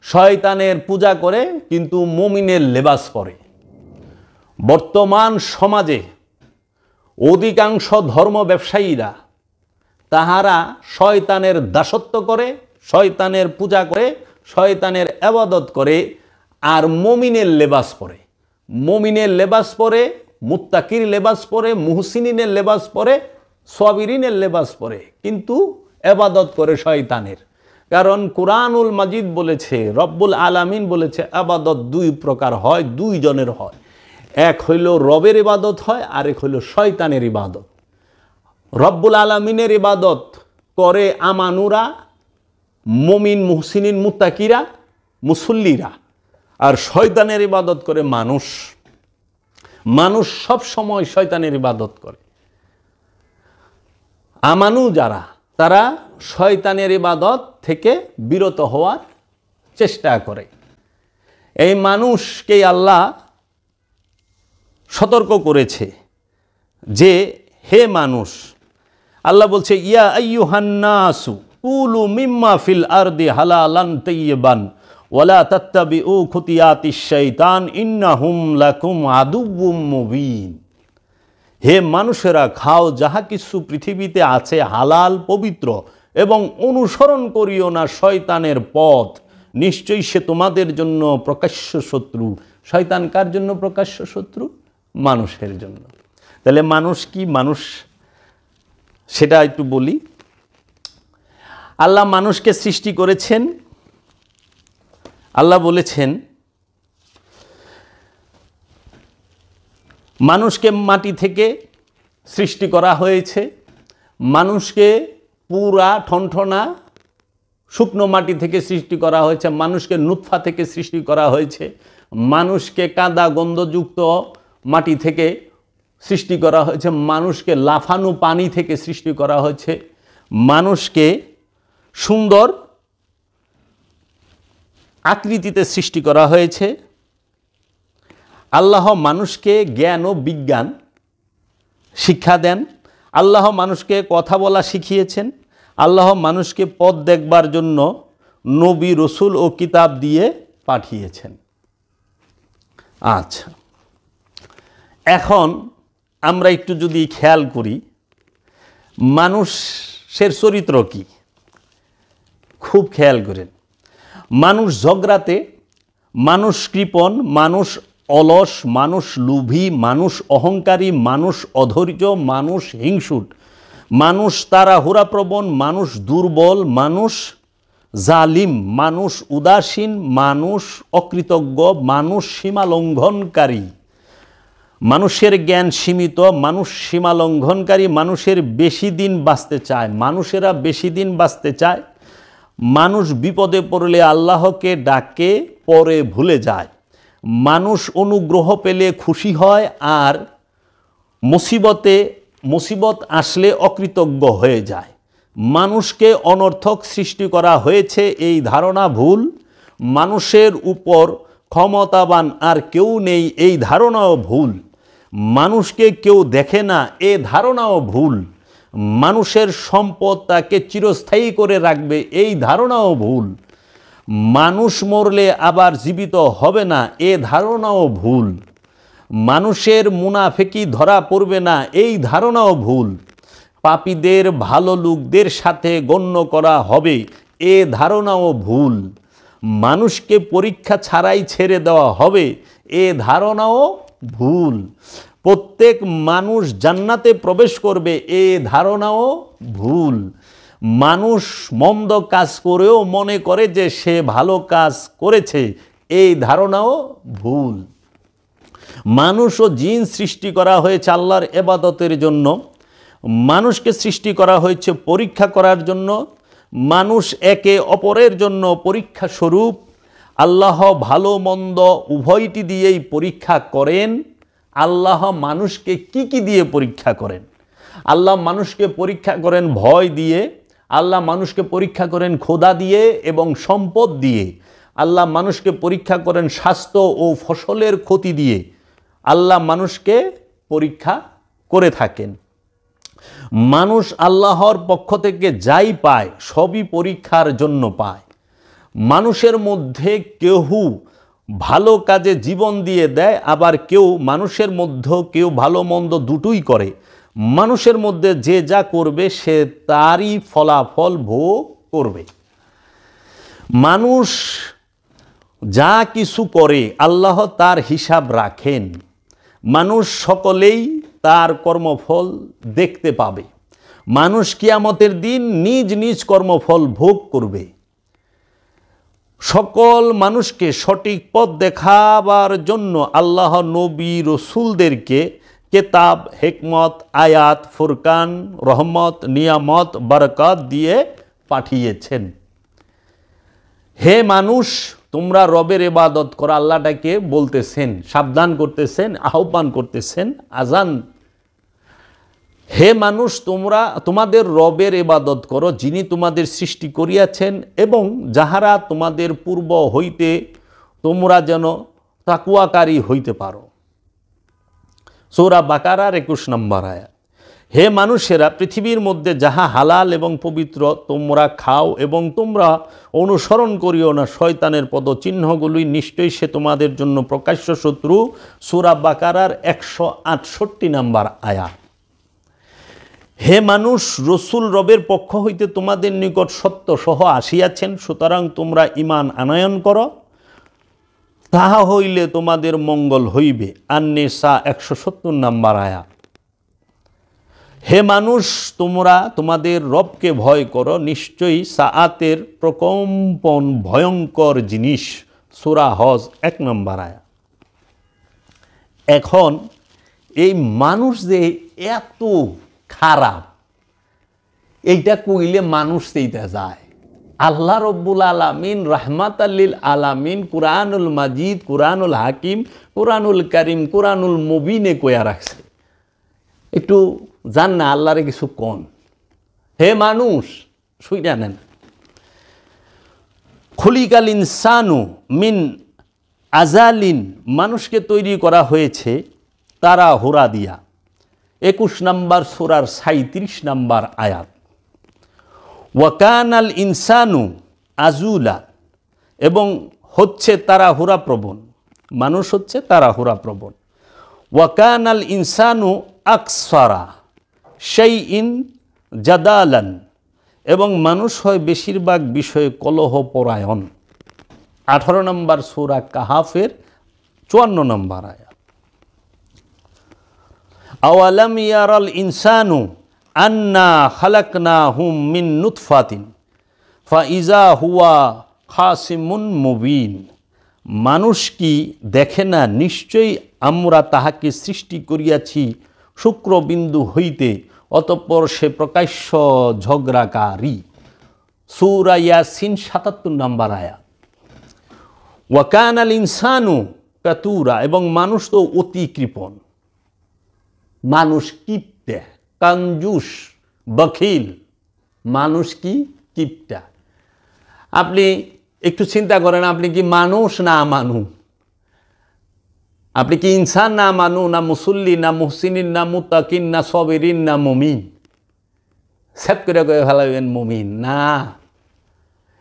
শয়তানের পূজা করে কিন্তু মুমিনের লেবাস পরে। বর্তমান সমাজে অধিকাংশ ধর্ম ব্যবসায়ীরা তাহারা শয়তানের দাসত্ব করে, শয়তানের পূজা করে, শয়তানের ইবাদত করে, আর মুমিনের লেবাস পরে। মুমিনের লেবাস পরে, মুত্তাকির লেবাস পরে, মুহসিনিনের লেবাস পরে, সাবিরিনের লেবাস পরে, কিন্তু ইবাদত করে শয়তানের। কারণ কুরআনুল মাজিদ বলেছে, রব্বুল আলামিন বলেছে, ইবাদত 2 প্রকার হয়, 2 জনের হয়। এক হইল রবের ইবাদত হয়, আরেক হইল শয়তানের ইবাদত। রব্বুল আলামিনের ইবাদত করে আমানুরা, মুমিন, মুহসিনিন, মুত্তাকিরা, মুসল্লিরা, আর শয়তানের ইবাদত করে মানুষ। মানুষ সব সময় শয়তানের ইবাদত করে। আমানু যারা, তারা শয়তানের ইবাদত থেকে বিরত হওয়ার চেষ্টা করে। এই মানুষকে আল্লাহ সতর্ক করেছে যে, হে মানুষ, আল্লাহ বলছে, ইয়া আইয়ুহান নাসু কুলু মিম্মা ফিল আরদি হালালান তাইয়িবান ওয়ালা তাত্তাবিউ খুতিয়াতিশ শাইতান ইন্নাহুম লাকুম আদুউম মুবিন। হে মানুষেরা, খাও যাহা কিছু পৃথিবীতে আছে হালাল পবিত্র, এবং অনুসরণ করিও না শয়তানের পথ, নিশ্চয়ই সে তোমাদের জন্য প্রকাশ্য শত্রু। শয়তান কার জন্য প্রকাশ্য শত্রু? মানুষের জন্য। তাহলে মানুষ কি? মানুষ সেটা একটু বলি। আল্লাহ মানুষকে সৃষ্টি করেছেন। আল্লাহ বলেছেন, মানুষকে মাটি থেকে সৃষ্টি করা হয়েছে। মানুষকে পুরা ঠনঠনা শুকনো মাটি থেকে সৃষ্টি করা হয়েছে। মানুষকে নুতফা থেকে সৃষ্টি করা হয়েছে। মানুষকে কাদা গন্ধযুক্ত মাটি থেকে সৃষ্টি করা হয়েছে। মানুষকে লাফানো পানি থেকে সৃষ্টি করা হয়েছে। মানুষকে সুন্দর আকৃতিতে সৃষ্টি করা হয়েছে। আল্লাহ মানুষকে জ্ঞান ও বিজ্ঞান শিক্ষা দেন, আল্লাহ মানুষকে কথা বলা শিখিয়েছেন, আল্লাহ মানুষকে পথ দেখবার জন্য নবী রসুল ও কিতাব দিয়ে পাঠিয়েছেন। আচ্ছা, এখন আমরা একটু যদি খেয়াল করি মানুষের চরিত্র কি, খুব খেয়াল করেন। মানুষ ঝগড়াতে, মানুষ কৃপণ, মানুষ অলস, মানুষ লোভী, মানুষ অহংকারী, মানুষ অধৈর্য, মানুষ হিংসুট, মানুষ তাড়াহুড়াপ্রবণ, মানুষ দুর্বল, মানুষ জালিম, মানুষ উদাসীন, মানুষ অকৃতজ্ঞ, মানুষ সীমা লঙ্ঘনকারী, মানুষের জ্ঞান সীমিত, মানুষ সীমা লঙ্ঘনকারী, মানুষের বেশি দিন বাঁচতে চায়, মানুষেরা বেশি দিন বাঁচতে চায়, মানুষ বিপদে পড়লে আল্লাহকে ডাকে, পরে ভুলে যায়, মানুষ অনুগ্রহ পেলে খুশি হয় আর মুসিবত আসলে অকৃতজ্ঞ হয়ে যায়। মানুষকে অনর্থক সৃষ্টি করা হয়েছে এই ধারণা ভুল। মানুষের উপর ক্ষমতাবান আর কেউ নেই এই ধারণাও ভুল। মানুষকে কেউ দেখে না এ ধারণাও ভুল। মানুষের সম্পদ তাকে চিরস্থায়ী করে রাখবে এই ধারণাও ভুল। মানুষ মরলে আবার জীবিত হবে না এ ধারণাও ভুল। মানুষের মুনাফেকি ধরা পড়বে না এই ধারণাও ভুল। পাপীদের ভালো লোকদের সাথে গণ্য করা হবে এ ধারণাও ভুল। মানুষকে পরীক্ষা ছাড়াই ছেড়ে দেওয়া হবে এ ধারণাও ভুল। প্রত্যেক মানুষ জান্নাতে প্রবেশ করবে এ ধারণাও ভুল। মানুষ মন্দ কাজ করেও মনে করে যে সে ভালো কাজ করেছে এই ধারণাও ভুল। মানুষ ও জিন সৃষ্টি করা হয়েছে আল্লাহর ইবাদতের জন্য। মানুষকে সৃষ্টি করা হয়েছে পরীক্ষা করার জন্য। মানুষ একে অপরের জন্য পরীক্ষা স্বরূপ। আল্লাহ ভালো মন্দ উভয়টি দিয়েই পরীক্ষা করেন। আল্লাহ মানুষকে কি দিয়ে পরীক্ষা করেন? আল্লাহ মানুষকে পরীক্ষা করেন ভয় দিয়ে, আল্লাহ মানুষকে পরীক্ষা করেন ক্ষুধা দিয়ে এবং সম্পদ দিয়ে, আল্লাহ মানুষকে পরীক্ষা করেন স্বাস্থ্য ও ফসলের ক্ষতি দিয়ে। আল্লাহ মানুষকে পরীক্ষা করে থাকেন। মানুষ আল্লাহর পক্ষ থেকে যাই পায় সবই পরীক্ষার জন্য পায়। মানুষের মধ্যে কেউ ভালো কাজে জীবন দিয়ে দেয়, আবার মানুষের মধ্যে কেউ ভালো মন্দ দুটোই করে। মানুষের মধ্যে যে যা করবে সে তারই ফলাফল ভোগ করবে। মানুষ যা কিছু করে আল্লাহ তার হিসাব রাখেন। মানুষ সকলেই তার কর্মফল দেখতে পাবে। মানুষ কিয়ামতের দিন নিজ নিজ কর্মফল ভোগ করবে। সকল মানুষকে সঠিক পথ দেখাবার জন্য আল্লাহ নবী রসুলদেরকে কেতাব, হিকমত, আয়াত, ফুরকান, রহমত, নিয়ামত, বরকত দিয়ে পাঠিয়েছেন। হে মানুষ, তোমরা রবের ইবাদত করো, আল্লাহটাকে বলতেছেন, সাবধান করতেছেন, আহ্বান করতেছেন, আজান। হে মানুষ, তোমরা তোমাদের রবের ইবাদত করো, যিনি তোমাদের সৃষ্টি করিয়াছেন এবং যাহারা তোমাদের পূর্ব হইতে তোমরা যেন তাকওয়াকারী হইতে পারো। সূরা বাকারার 21 নম্বর আয়াত। হে মানুষেরা, পৃথিবীর মধ্যে যাহা হালাল এবং পবিত্র তোমরা খাও এবং তোমরা অনুসরণ করিও না শয়তানের পদচিহ্নগুলি, নিশ্চয়ই সে তোমাদের জন্য প্রকাশ্য শত্রু। সূরা বাকারার 168 নম্বর আয়াত। হে মানুষ, রসুল রবের পক্ষ হইতে তোমাদের নিকট সত্য সহ আসিয়াছেন, সুতরাং তোমরা ঈমান আনয়ন করো, তাহা হইলে তোমাদের মঙ্গল হইবে। আন-নিসা 170 নম্বর আয়াত। হে মানুষ, তোমরা তোমাদের রবকে ভয় করো, নিশ্চয়ই সাআতের প্রকম্পন ভয়ঙ্কর জিনিস। সূরা হজ 1 নম্বর আয়াত। এখন এই মানুষ যে এত খারাপ, এইটা কইলে মানুষ সেইটা যায়। আল্লাহ রব্বুল আলামিন রাহমাতাল লিল আলামিন কুরআনুল মাজিদ, কুরআনুল হাকিম, কুরআনুল কারীম, কুরআনুল মুবিনে কইয়া রাখছে। একটু জান না আল্লাহরে কিছু কোন। হে মানুষ, শুইনা নেন। খুলিকাল ইনসানু মিন আজালিন, মানুষকে তৈরি করা হয়েছে তাড়াহুড়া দিয়া 21 নম্বর সূরার 37 নম্বর আয়াত, ওয়াকানাল ইনসানু আজুলা, এবং হচ্ছে তাড়াহুড়া প্রবণ, মানুষ হচ্ছে তাড়াহুড়া প্রবণ। ওয়াকানাল ইনসানু আকসারা শাইইন জাদালান, এবং মানুষ হয় বেশিরভাগ বিষয়ে কলহ পরায়ণ। 18 নম্বর সূরা কাহাফের 54 নম্বর আয়াত, আওয়ালাম ইয়ারাল ইনসানু আন্না খালাকনাহুম মিন নুতফাতিন ফাইজা হুয়া খাসিমুন মুবিন, মানুষ কি দেখে না নিশ্চয়ই আমরা তাহাকে সৃষ্টি করিয়াছি শুক্রবিন্দু হইতে, অতঃপর সে প্রকাশ্য ঝগড়াকারী। সূরা ইয়াসিন 77 নম্বর আয়াত, ওয়াকানাল ইনসানু কাতুরা, এবং মানুষ তো অতি কৃপণ, মানুষ কিপটে, কঞ্জুস, বখিল, মানুষ কি কিপটা। আপনি একটু চিন্তা করেন, আপনি কি মানুষ না মানু? আপনি কি ইনসান না মানু, না মুসল্লি, না মুহসিনিন, না মুত্তাকিন, না সবিরিন, না মুমিন? সেট করে ফেলাবেন মুমিন না।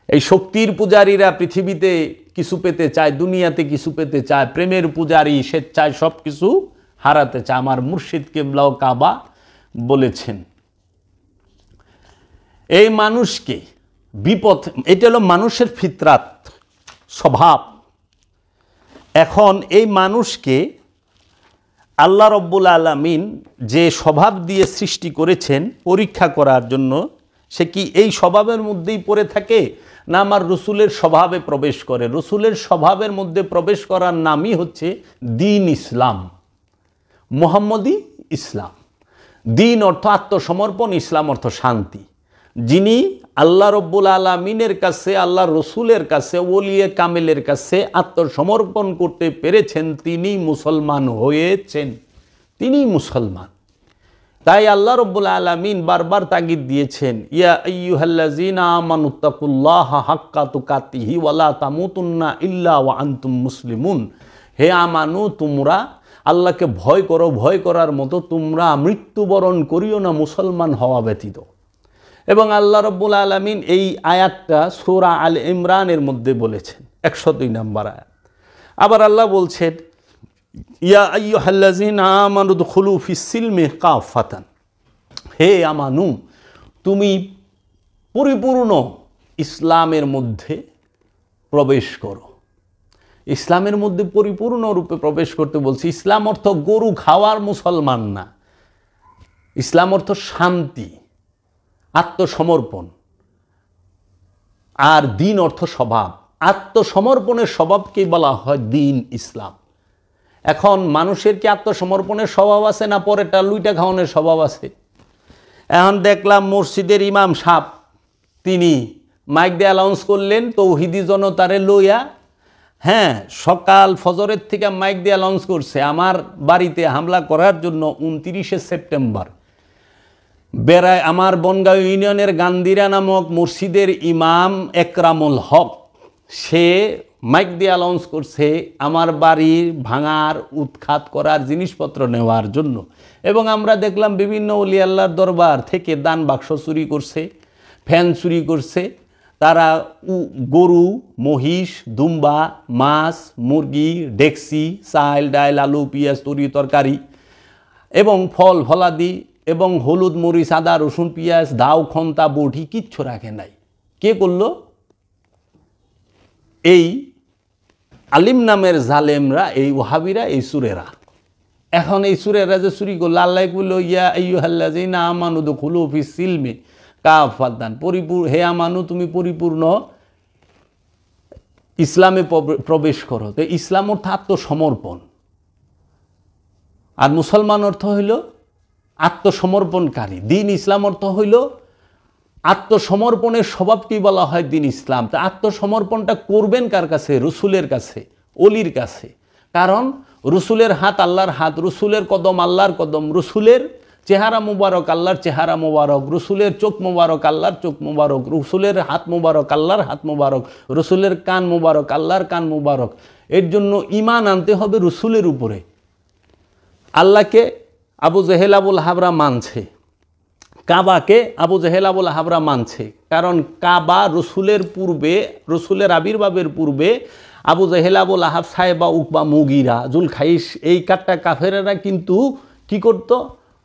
এই শক্তির পূজারীরা পৃথিবীতে কিছু পেতে চায়, দুনিয়াতে কিছু পেতে চায়, প্রেমের পূজারী স্বেচ্ছায় সব কিছু হারাতে চায়। আমার মুর্শিদ কেবলা ও কাবা বলেছেন, এই মানুষকে বিপদ, এটা হলো মানুষের ফিতরাত, স্বভাব। এখন এই মানুষকে আল্লাহ রব্বুল আলামিন যে স্বভাব দিয়ে সৃষ্টি করেছেন পরীক্ষা করার জন্য, সে কি এই স্বভাবের মধ্যেই পড়ে থাকে, না আমার রসুলের স্বভাবে প্রবেশ করে? রসুলের স্বভাবের মধ্যে প্রবেশ করার নামই হচ্ছে দ্বীন ইসলাম, মুহাম্মদী ইসলাম। দ্বীন অর্থ আত্মসমর্পণ, ইসলাম অর্থ শান্তি। যিনি আল্লাহ রব্বুল আলামিনের কাছে, আল্লাহ রসুলের কাছে, ওলিয়ে কামেলের কাছে আত্মসমর্পণ করতে পেরেছেন, তিনি মুসলমান হয়েছেন, তিনি মুসলমান। তাই আল্লাহ রব্বুল আলামিন বারবার তাগিদ দিয়েছেন, ইয়া আইয়ুহাল্লাযীনা আমানুত্তাকুল্লাহা হাক্কা তুকাতিহি ওয়া লা তামুতুন্না ইল্লা ওয়া আনতুম মুসলিমুন। হে আমানু, তোমরা আল্লাহকে ভয় করো, ভয় করার মতো তোমরা মৃত্যুবরণ করিও না মুসলমান হওয়া ব্যতীত। এবং আল্লাহ রব্বুল আলামিন এই আয়াতটা সূরা আল ইমরানের মধ্যে বলেছেন, 102 নম্বর আয়াত। আবার আল্লাহ বলছেন, ইয়া আইয়ুহাল্লাযীনা আমানু দুখুলু ফিস-সিলমি কাফাতান, হে আমানু, তুমি পরিপূর্ণ ইসলামের মধ্যে প্রবেশ করো। ইসলামের মধ্যে পরিপূর্ণ রূপে প্রবেশ করতে বলছি। ইসলাম অর্থ গরু খাওয়ার মুসলমান না, ইসলাম অর্থ শান্তি, আত্মসমর্পণ। আর দ্বীন অর্থ স্বভাব, আত্মসমর্পণের স্বভাবকেই বলা হয় দ্বীন ইসলাম। এখন মানুষের কি আত্মসমর্পণের স্বভাব আছে, না পরেরটা লুইটা খাওয়ানোর স্বভাব আছে? এখন দেখলাম মসজিদের ইমাম সাহেব তিনি মাইক দিয়ে অ্যানাউন্স করলেন তৌহিদি জনতারে লইয়া, হ্যাঁ, সকাল ফজরের থেকে মাইক দিয়ে অ্যানাউন্স করছে আমার বাড়িতে হামলা করার জন্য 29শে সেপ্টেম্বর বেড়ায় আমার বনগাঁও ইউনিয়নের গান্দিরা নামক মসজিদের ইমাম একরামুল হক, সে মাইক দিয়ে অ্যানাউন্স করছে আমার বাড়ির ভাঙার, উৎখাত করার, জিনিসপত্র নেওয়ার জন্য। এবং আমরা দেখলাম বিভিন্ন ওলি আল্লাহর দরবার থেকে দান বাক্স চুরি করছে, ফ্যান চুরি করছে, তারা গরু, মহিষ, দুম্বা, মাছ, মুরগি, ডেকসি, চাল, ডাল, আলু, পেঁয়াজ, তরি তরকারি এবং ফল ফলাদি এবং হলুদ, মরিচ, আদা, রসুন, পেঁয়াজ, দাও, খন্তা, বটি কিচ্ছু রাখে নাই। কে করলো? এই আলিম নামের জালেমরা, এই ওহাবিরা, এই সুরেরা। এখন এই সুরেরা যে চুরি করলো, আল্লাহ বলল, ইয়া আইয়ুহাল্লাযীনা আমানু দুখুলু ফিস-সিলমি কাফাতান, পরিপূর্ণ, হে আমানু, তুমি পরিপূর্ণ ইসলামে প্রবেশ করো। তো ইসলাম অর্থ আত্মসমর্পণ, আর মুসলমান অর্থ হইল আত্মসমর্পণকারী। দ্বীন ইসলাম অর্থ হইল আত্মসমর্পণের স্বভাবকেই বলা হয় দ্বীন ইসলাম। তা আত্মসমর্পণটা করবেন কার কাছে? রসুলের কাছে, অলির কাছে। কারণ রসুলের হাত আল্লাহর হাত, রসুলের কদম আল্লাহর কদম, রসুলের চেহারা মুবারক আল্লাহর চেহারা মুবারক, রসুলের চোখ মুবারক আল্লাহর চোখ মুবারক, রসুলের হাত মুবারক আল্লাহর হাত মুবারক, রসুলের কান মুবারক আল্লাহর কান মুবারক। এর জন্য ঈমান আনতে হবে রসুলের উপরে। আল্লাহকে আবু জেহেল আবুল হাবরা মানছে, কাবাকে আবু জেহেল আবুল হাবরা মানছে, কারণ কাবা রসুলের পূর্বে, রসুলের আবির্ভাবের পূর্বে আবু জেহেল আবুল আহাব, সাহেবা, উকবা, মুগিরা, জুলখাইশ, এই কাটটা কাফেরেরা কিন্তু কি করত,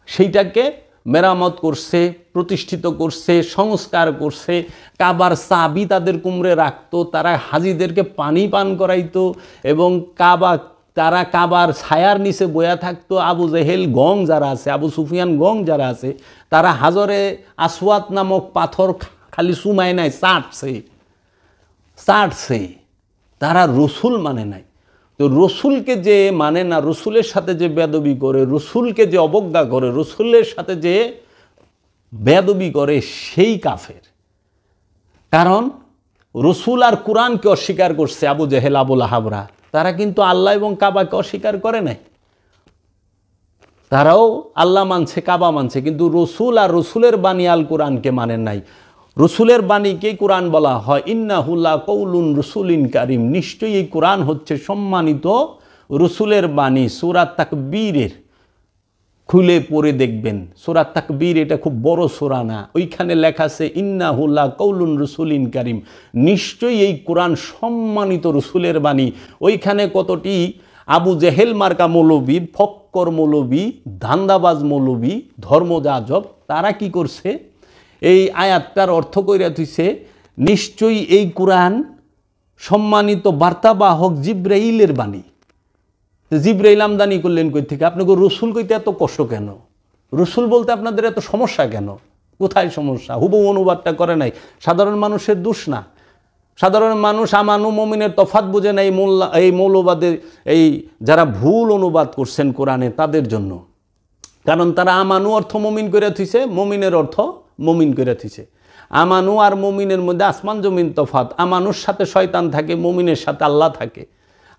সেইটাকে মেরামত করছে, প্রতিষ্ঠিত করছে, সংস্কার করছে। কাবার চাবি তাদের কুমড়ে রাখতো, তারা হাজিদেরকে পানি পান করাইতো এবং তারা কাবার ছায়ার নিচে বয়া থাকতো। আবু জেহেল গং যারা আছে, আবু সুফিয়ান গং যারা আছে, তারা হাজরে আসওয়াত নামক পাথর খালি সুমায় নাই, চাটছে। তারা রসুল মানে নাই। তো রসুলকে যে মানে না, রসুলের সাথে যে বেয়াদবি করে, রসুলকে যে অবজ্ঞা করে, রসুলের সাথে যে বেয়াদবি করে, সেই কাফের। কারণ রসুল আর কোরআনকে অস্বীকার করছে আবু জেহেল আবুল আহাবরা, তারা কিন্তু আল্লাহ এবং কাবাকে অস্বীকার করে নাই। তারাও আল্লাহ মানছে, কাবা মানছে, কিন্তু রসুল আর রসুলের বাণী আল কোরআনকে মানেন নাই। রসুলের বাণীকেই কোরআন বলা হয়, ইন্নাহু লাকাউলুন রসুলিন কারিম, নিশ্চয়ই এই কোরআন হচ্ছে সম্মানিত রসুলের বাণী। সূরা তাকবীরের খুলে পড়ে দেখবেন, সূরা তাকবীর এটা খুব বড় সূরা না, ওইখানে লেখা আছে ইন্নাহু লাকাউলুন রসুলিন কারিম, নিশ্চয়ই এই কোরআন সম্মানিত রসুলের বাণী। ওইখানে কতটি আবু জেহেল মার্কা মৌলবী, ফক্কর মৌলবী, ধান্দাবাজ মৌলবী, ধর্মযাজক, তারা কি করছে, এই আয়াতটার অর্থ কইরা দিছে নিশ্চয়ই এই কোরআন সম্মানিত বার্তাবাহক জিব্রাইলের বাণী। জিব্রাইল আমদানি করলেন কই থেকে? আপনাকে রসুল কইতে এত কষ্ট কেন? রসুল বলতে আপনাদের এত সমস্যা কেন? কোথায় সমস্যা? হুবহু অনুবাদটা করে নাই, সাধারণ মানুষের দোষ না। সাধারণ মানুষ আমানু মমিনের তফাৎ বুঝে না, এই মৌলবাদের, এই যারা ভুল অনুবাদ করছেন কোরআনে, তাদের জন্য। কারণ তারা আমানু অর্থ মমিন করে থুইছে, মমিনের অর্থ মমিন করে থুইছে। আমানু আর মমিনের মধ্যে আসমান জমিন তফাৎ। আমানুর সাথে শয়তান থাকে, মমিনের সাথে আল্লাহ থাকে।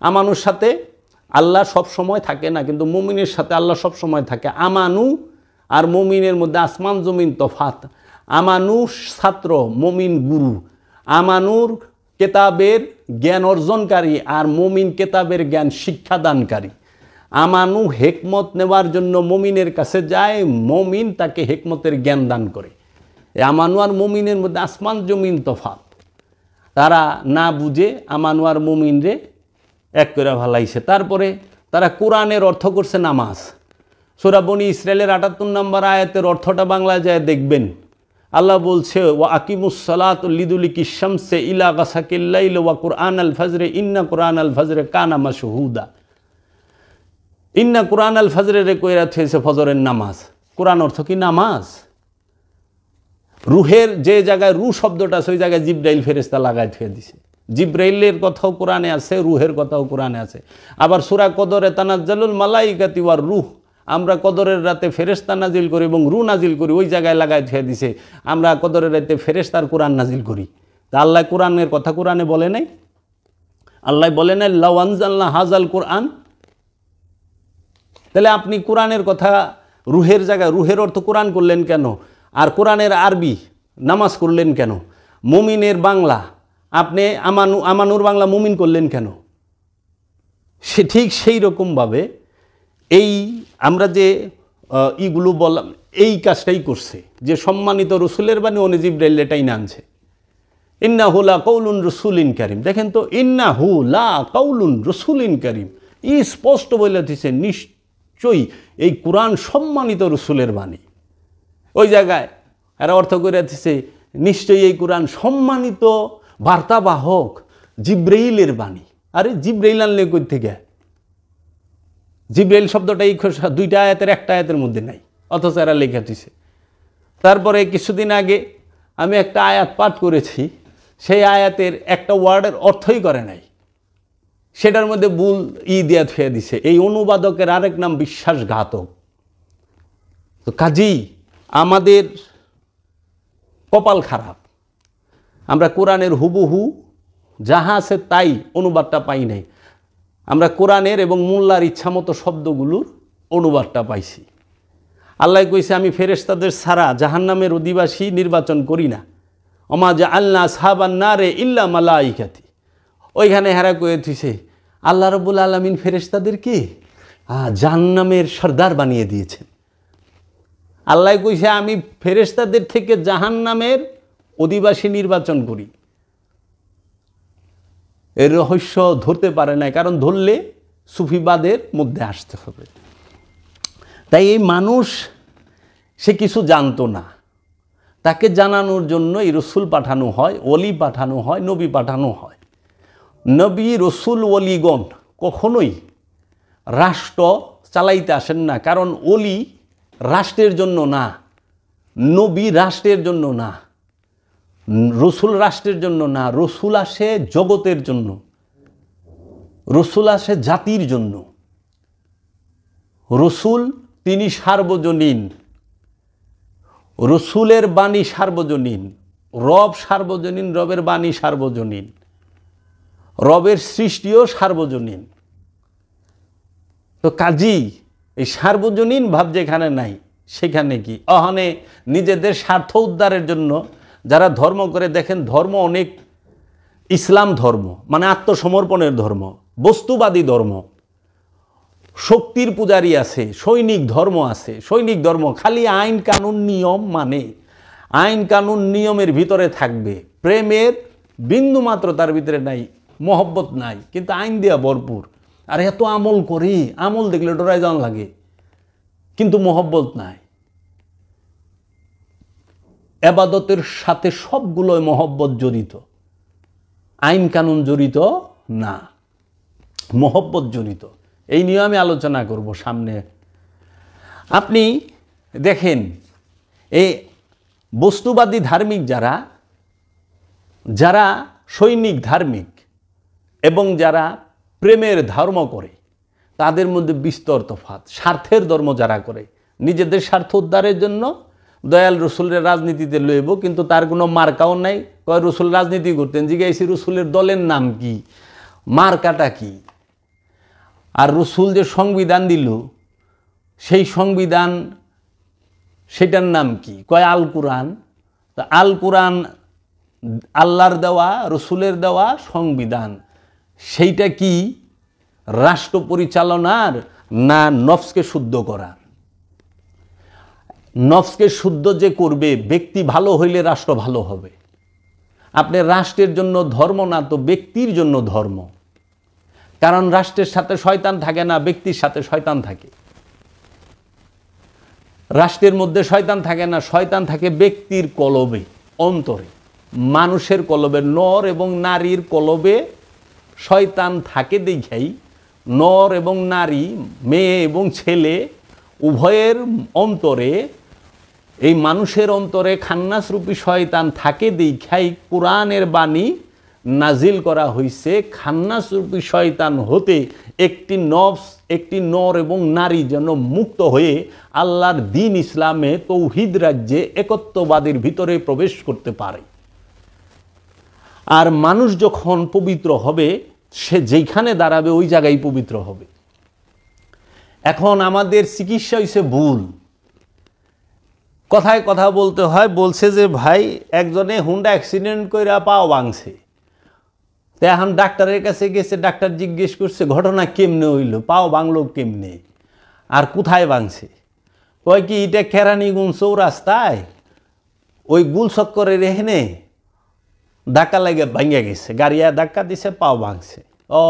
আমানুর সাথে আল্লাহ সব সময় থাকে না, কিন্তু মমিনের সাথে আল্লাহ সব সময় থাকে। আমানু আর মমিনের মধ্যে আসমান জমিন তফাৎ। আমানু ছাত্র, মমিন গুরু। আমানুর কেতাবের জ্ঞান অর্জনকারী আর মমিন কেতাবের জ্ঞান শিক্ষাদানকারী। আমানু হেকমত নেওয়ার জন্য মমিনের কাছে যায়, মমিন তাকে হেকমতের জ্ঞান দান করে। আমানু আর মমিনের মধ্যে আসমান জমিন তফাৎ। তারা না বুঝে আমানু আর মমিন রে এক করে ভালাইছে। তারপরে তারা কোরআনের অর্থ করছে নামাজ। সূরা বনী ইসরাইলের ৭৮ নম্বর আয়াতের অর্থটা বাংলায় যায় দেখবেন। আল্লাহ বলছে, ওয়া আকিমুস সালাত লিদুলিকি শামসে ইলা গাসাকিল লাইল ওয়া কুরআন আল ফজরে ইন্না কুরআন আল ফজরে কানা মাশহুদা। ইন্না কুরআন আল ফজরে রে কইরা থইছে ফজরের নামাজ। কোরআন অর্থ কি? নামাজ। রুহের যে জায়গায় রু শব্দটা আছে, ওই জায়গায় জিব্রাইল ফেরেশতা লাগাই থুয়ে দিছে। জিব্রাইলের কথাও কোরআনে আছে, রুহের কথাও কোরআনে আছে। আবার সূরা কদরে তানাজ্জালুল মালাইকাতি ওয়ার রূহ, আমরা কদরের রাতে ফেরেশতা নাজিল করি এবং রু নাজিল করি, ওই জায়গায় লাগাই থুয়ে দিছে। আমরা কদরের রাতে ফেরেশতার কোরআন নাজিল করি। তা আল্লাহ কোরআনের কথা কোরআনে বলে নাই? আল্লাহ বলে নাই লাউ আনজালনা হাযাল কোরআন? তাহলে আপনি কোরআনের কথা রুহের জায়গায়, রুহের অর্থ কোরআন করলেন কেন? আর কোরআনের আরবি নামাজ করলেন কেন? মুমিনের বাংলা আপনি আমানুর বাংলা মুমিন করলেন কেন? সে ঠিক সেই রকমভাবে এই আমরা যে ইগুলো বললাম, এই কাজটাই করছে, যে সম্মানিত রসুলের বাণী উনি জিব্রাইল এটাই নানছে। ইন্নাহু লা কাউলুন রসুলিন কারিম। দেখেন তো, ইন্নাহু লা কাউলুন রসুলিন কারিম, ই স্পষ্ট বলে দিছে নিশ্চয়ই এই কোরআন সম্মানিত রসুলের বাণী। ওই জায়গায় এরা অর্থ করে দিছে নিশ্চয়ই এই কোরআন সম্মানিত বার্তাবাহক জিব্রাইলের বাণী। আরে জিব্রাইল আনলে কই থেকে? জিব্রাইল শব্দটা এই দুইটা আয়াতের একটা আয়াতের মধ্যে নাই, অথচ এরা লেখা দিছে। তারপরে কিছুদিন আগে আমি একটা আয়াত পাঠ করেছি, সেই আয়াতের একটা ওয়ার্ডের অর্থই করে নাই, সেটার মধ্যে ভুল দেয়া থুয়ে দিছে। এই অনুবাদকের আরেক নাম বিশ্বাসঘাতক। তো কাজেই আমাদের কপাল খারাপ, আমরা কোরআনের হুবহু যাহা আছে তাই অনুবাদটা পাই নাই। আমরা কোরআনের এবং মোল্লার ইচ্ছামতো শব্দগুলোর অনুবাদটা পাইছি। আল্লাহ কইছে, আমি ফেরেশতাদের ছাড়া জাহান্নামের অধিবাসী নির্বাচন করি না। ওমা জাআলনা আসহাবান নারে ইল্লা মালাইকাতি। ওইখানে হেরা কয়ে দিছে আল্লাহ রাব্বুল আলামিন ফেরেশতাদেরকে জাহান্নামের সর্দার বানিয়ে দিয়েছেন। আল্লাহ কইছে আমি ফেরেশতাদের থেকে জাহান্নামের অধিবাসী নির্বাচন করি। এর রহস্য ধরতে পারে না, কারণ ধরলে সুফিবাদের মধ্যে আসতে হবে। তাই এই মানুষ সে কিছু জানতো না, তাকে জানানোর জন্য এই রসুল পাঠানো হয়, ওলি পাঠানো হয়, নবী পাঠানো হয়। নবী রসুল ওলিগণ কখনোই রাষ্ট্র চালাইতে আসেন না, কারণ ওলি রাষ্ট্রের জন্য না, নবী রাষ্ট্রের জন্য না, রসুল রাষ্ট্রের জন্য না, রসুল আসে জগতের জন্য, রসুল আসে জাতির জন্য। রসুল তিনি সার্বজনীন, রসুলের বাণী সার্বজনীন, রব সার্বজনীন, রবের বাণী সার্বজনীন, রবের সৃষ্টিও সার্বজনীন। তো কাজী এই সার্বজনীন ভাব যেখানে নাই সেখানে কি অহনে নিজেদের স্বার্থ উদ্ধারের জন্য যারা ধর্ম করে, দেখেন ধর্ম অনেক, ইসলাম ধর্ম মানে আত্মসমর্পণের ধর্ম, বস্তুবাদী ধর্ম, শক্তির পূজারী আছে, সৈনিক ধর্ম আছে। সৈনিক ধর্ম খালি আইন কানুন নিয়ম, মানে আইন কানুন নিয়মের ভিতরে থাকবে, প্রেমের বিন্দু মাত্র তার ভিতরে নাই, মহব্বত নাই, কিন্তু আইন দেওয়া ভরপুর। আর এত আমল করি, আমল দেখলে ডরাই যাওয়া লাগে, কিন্তু মহব্বত নাই। এবাদতের সাথে সবগুলোই মহব্বত জড়িত, আইন কানুন জড়িত না, মহব্বত জড়িত। এই নিয়ে আমি আলোচনা করব সামনে। আপনি দেখেন এই বস্তুবাদী ধার্মিক যারা, যারা সৈনিক ধার্মিক এবং যারা প্রেমের ধর্ম করে, তাদের মধ্যে বিস্তর তফাৎ। স্বার্থের ধর্ম যারা করে, নিজেদের স্বার্থ উদ্ধারের জন্য দয়াল রসুলের রাজনীতিতে লইব, কিন্তু তার কোনো মার্কাও নাই। কয় রসুল রাজনীতি করতেন, জিজ্ঞাসি রসুলের দলের নাম কি, মার্কাটা কি? আর রসুল যে সংবিধান দিল, সেই সংবিধান সেটার নাম কি? কয় আল কোরআন। তো আল কোরআন আল্লাহর দেওয়া, রসুলের দেওয়া সংবিধান, সেইটা কি রাষ্ট্র পরিচালনার না নফসকে শুদ্ধ করার? নফসকে শুদ্ধ যে করবে, ব্যক্তি ভালো হইলে রাষ্ট্র ভালো হবে। আপনি রাষ্ট্রের জন্য ধর্ম না, তো ব্যক্তির জন্য ধর্ম। কারণ রাষ্ট্রের সাথে শয়তান থাকে না, ব্যক্তির সাথে শয়তান থাকে। রাষ্ট্রের মধ্যে শয়তান থাকে না, শয়তান থাকে ব্যক্তির কলবে, অন্তরে, মানুষের কলবে। নর এবং নারীর কলবে শয়তান থাকে দেখাই নর এবং নারী, মেয়ে এবং ছেলে উভয়ের অন্তরে, এই মানুষের অন্তরে খান্নাসরূপী শয়তান থাকে দেখাই কোরআনের বাণী নাজিল করা হয়েছে। খান্নাসরূপী শয়তান হতে একটি নফস, একটি নর এবং নারী যেন মুক্ত হয়ে আল্লাহর দ্বীন ইসলামে, তৌহিদ রাজ্যে, একত্ববাদের ভিতরে প্রবেশ করতে পারে। আর মানুষ যখন পবিত্র হবে, সে যেখানে দাঁড়াবে ওই জায়গায় পবিত্র হবে। এখন আমাদের চিকিৎসা হয়েছে ভুল। কথায় কথা বলতে হয়, বলছে যে ভাই একজনে হুন্ডা অ্যাক্সিডেন্ট করে পাও ভাঙছে। তো এখন ডাক্তারের কাছে গেছে, ডাক্তার জিজ্ঞেস করছে ঘটনা কেমনে হইল, পাও ভাঙলো কেমনে, আর কোথায় ভাঙছে? কয় কি এটা কেরানীগঞ্জ চৌরাস্তায় ওই গুল চক্করের এখানে ধাক্কা লাগে ভাঙিয়া গেছে, গাড়িয়া ধাক্কা দিছে, পাও ভাঙছে। ও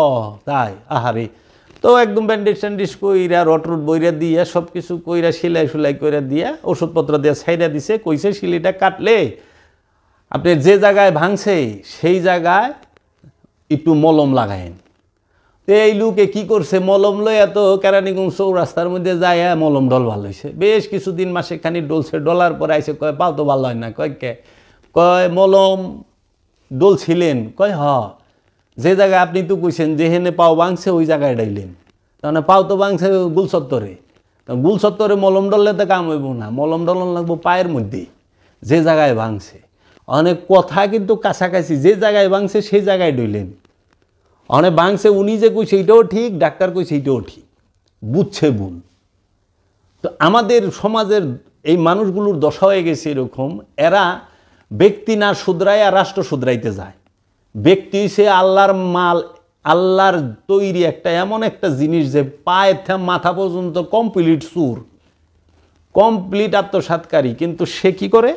তাই, আহারে। তো একদম ব্যান্ডেজ ট্যান্ডেজ কইরা, রট রুট বইরা দিয়া, সব কিছু কইরা, সেলাই সুলাই কইরা দিয়া, ওষুধপত্র দিয়া ছাইরা দিছে। কইছে শিলিটা কাটলে আপনি যে জায়গায় ভাঙছে সেই জায়গায় একটু মলম লাগায়েন। তো এই লোকে কী করছে, মলম লইয়া তো কেরানীগঞ্জ চৌরাস্তার মধ্যে যায় মলম ডল ভালো হয়েছে। বেশ কিছুদিন মাসেখানি ডলছে, ডলার পরে আইসে কয় পাও তো ভালো হয় না। কয় কে? কয় মলম ডলছিলেন। কয় হ, যে জায়গায় আপনি তো কইছেন যেখানে পাও ভাঙছে ওই জায়গায় ডাইলেন। তাহলে পাও তো ভাঙছে গুলচত্বরে, গুলচত্বরে মলম ডললে তো কাম হইব না, মলম ডলন লাগবো পায়ের মধ্যে, যে জায়গায় ভাঙছে। অনেক কথা কিন্তু কাছাকাছি, যে জায়গায় ভাঙছে সেই জায়গায় ডইলেন। অনেক ভাঙছে উনি যে কইছে এইটাও ঠিক, ডাক্তার কইছে এইটাও ঠিক, বুঝছে ভুল। তো আমাদের সমাজের এই মানুষগুলোর দশা হয়ে গেছে এরকম, এরা ব্যক্তি না শুধরায় আর রাষ্ট্র শুধরাইতে যায়। ব্যক্তি হইছে আল্লাহর মাল, আল্লাহর তৈরি একটা এমন একটা জিনিস যে পায়ের থেকে মাথা পর্যন্ত কমপ্লিট সুর। কমপ্লিট আত্মসাৎকারী, কিন্তু সে কি করে,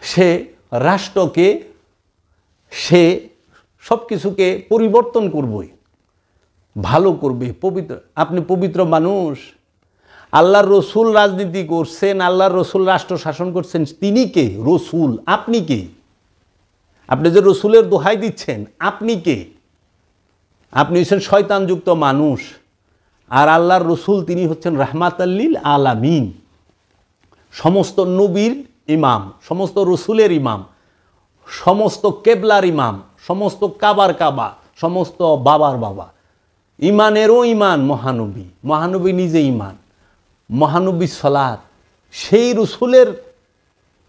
সে রাষ্ট্রকে, সে সব কিছুকে পরিবর্তন করবে, ভালো করবে, পবিত্র। আপনি পবিত্র মানুষ, আল্লাহর রসুল রাজনীতি করছেন, আল্লাহর রসুল রাষ্ট্র শাসন করছেন, তিনি কে? রসুল। আপনি কে? আপনি যে রসুলের দোহাই দিচ্ছেন, আপনি কে? আপনি হচ্ছেন শয়তানযুক্ত মানুষ। আর আল্লাহর রসুল তিনি হচ্ছেন রাহমাতাল্লিল আলামিন, সমস্ত নবীর ইমাম, সমস্ত রসুলের ইমাম, সমস্ত কেবলার ইমাম, সমস্ত কাবার কাবা, সমস্ত বাবার বাবা, ইমানেরও ইমান মহানবী, মহানবী নিজে ইমান, মহানবী সালাত। সেই রসুলের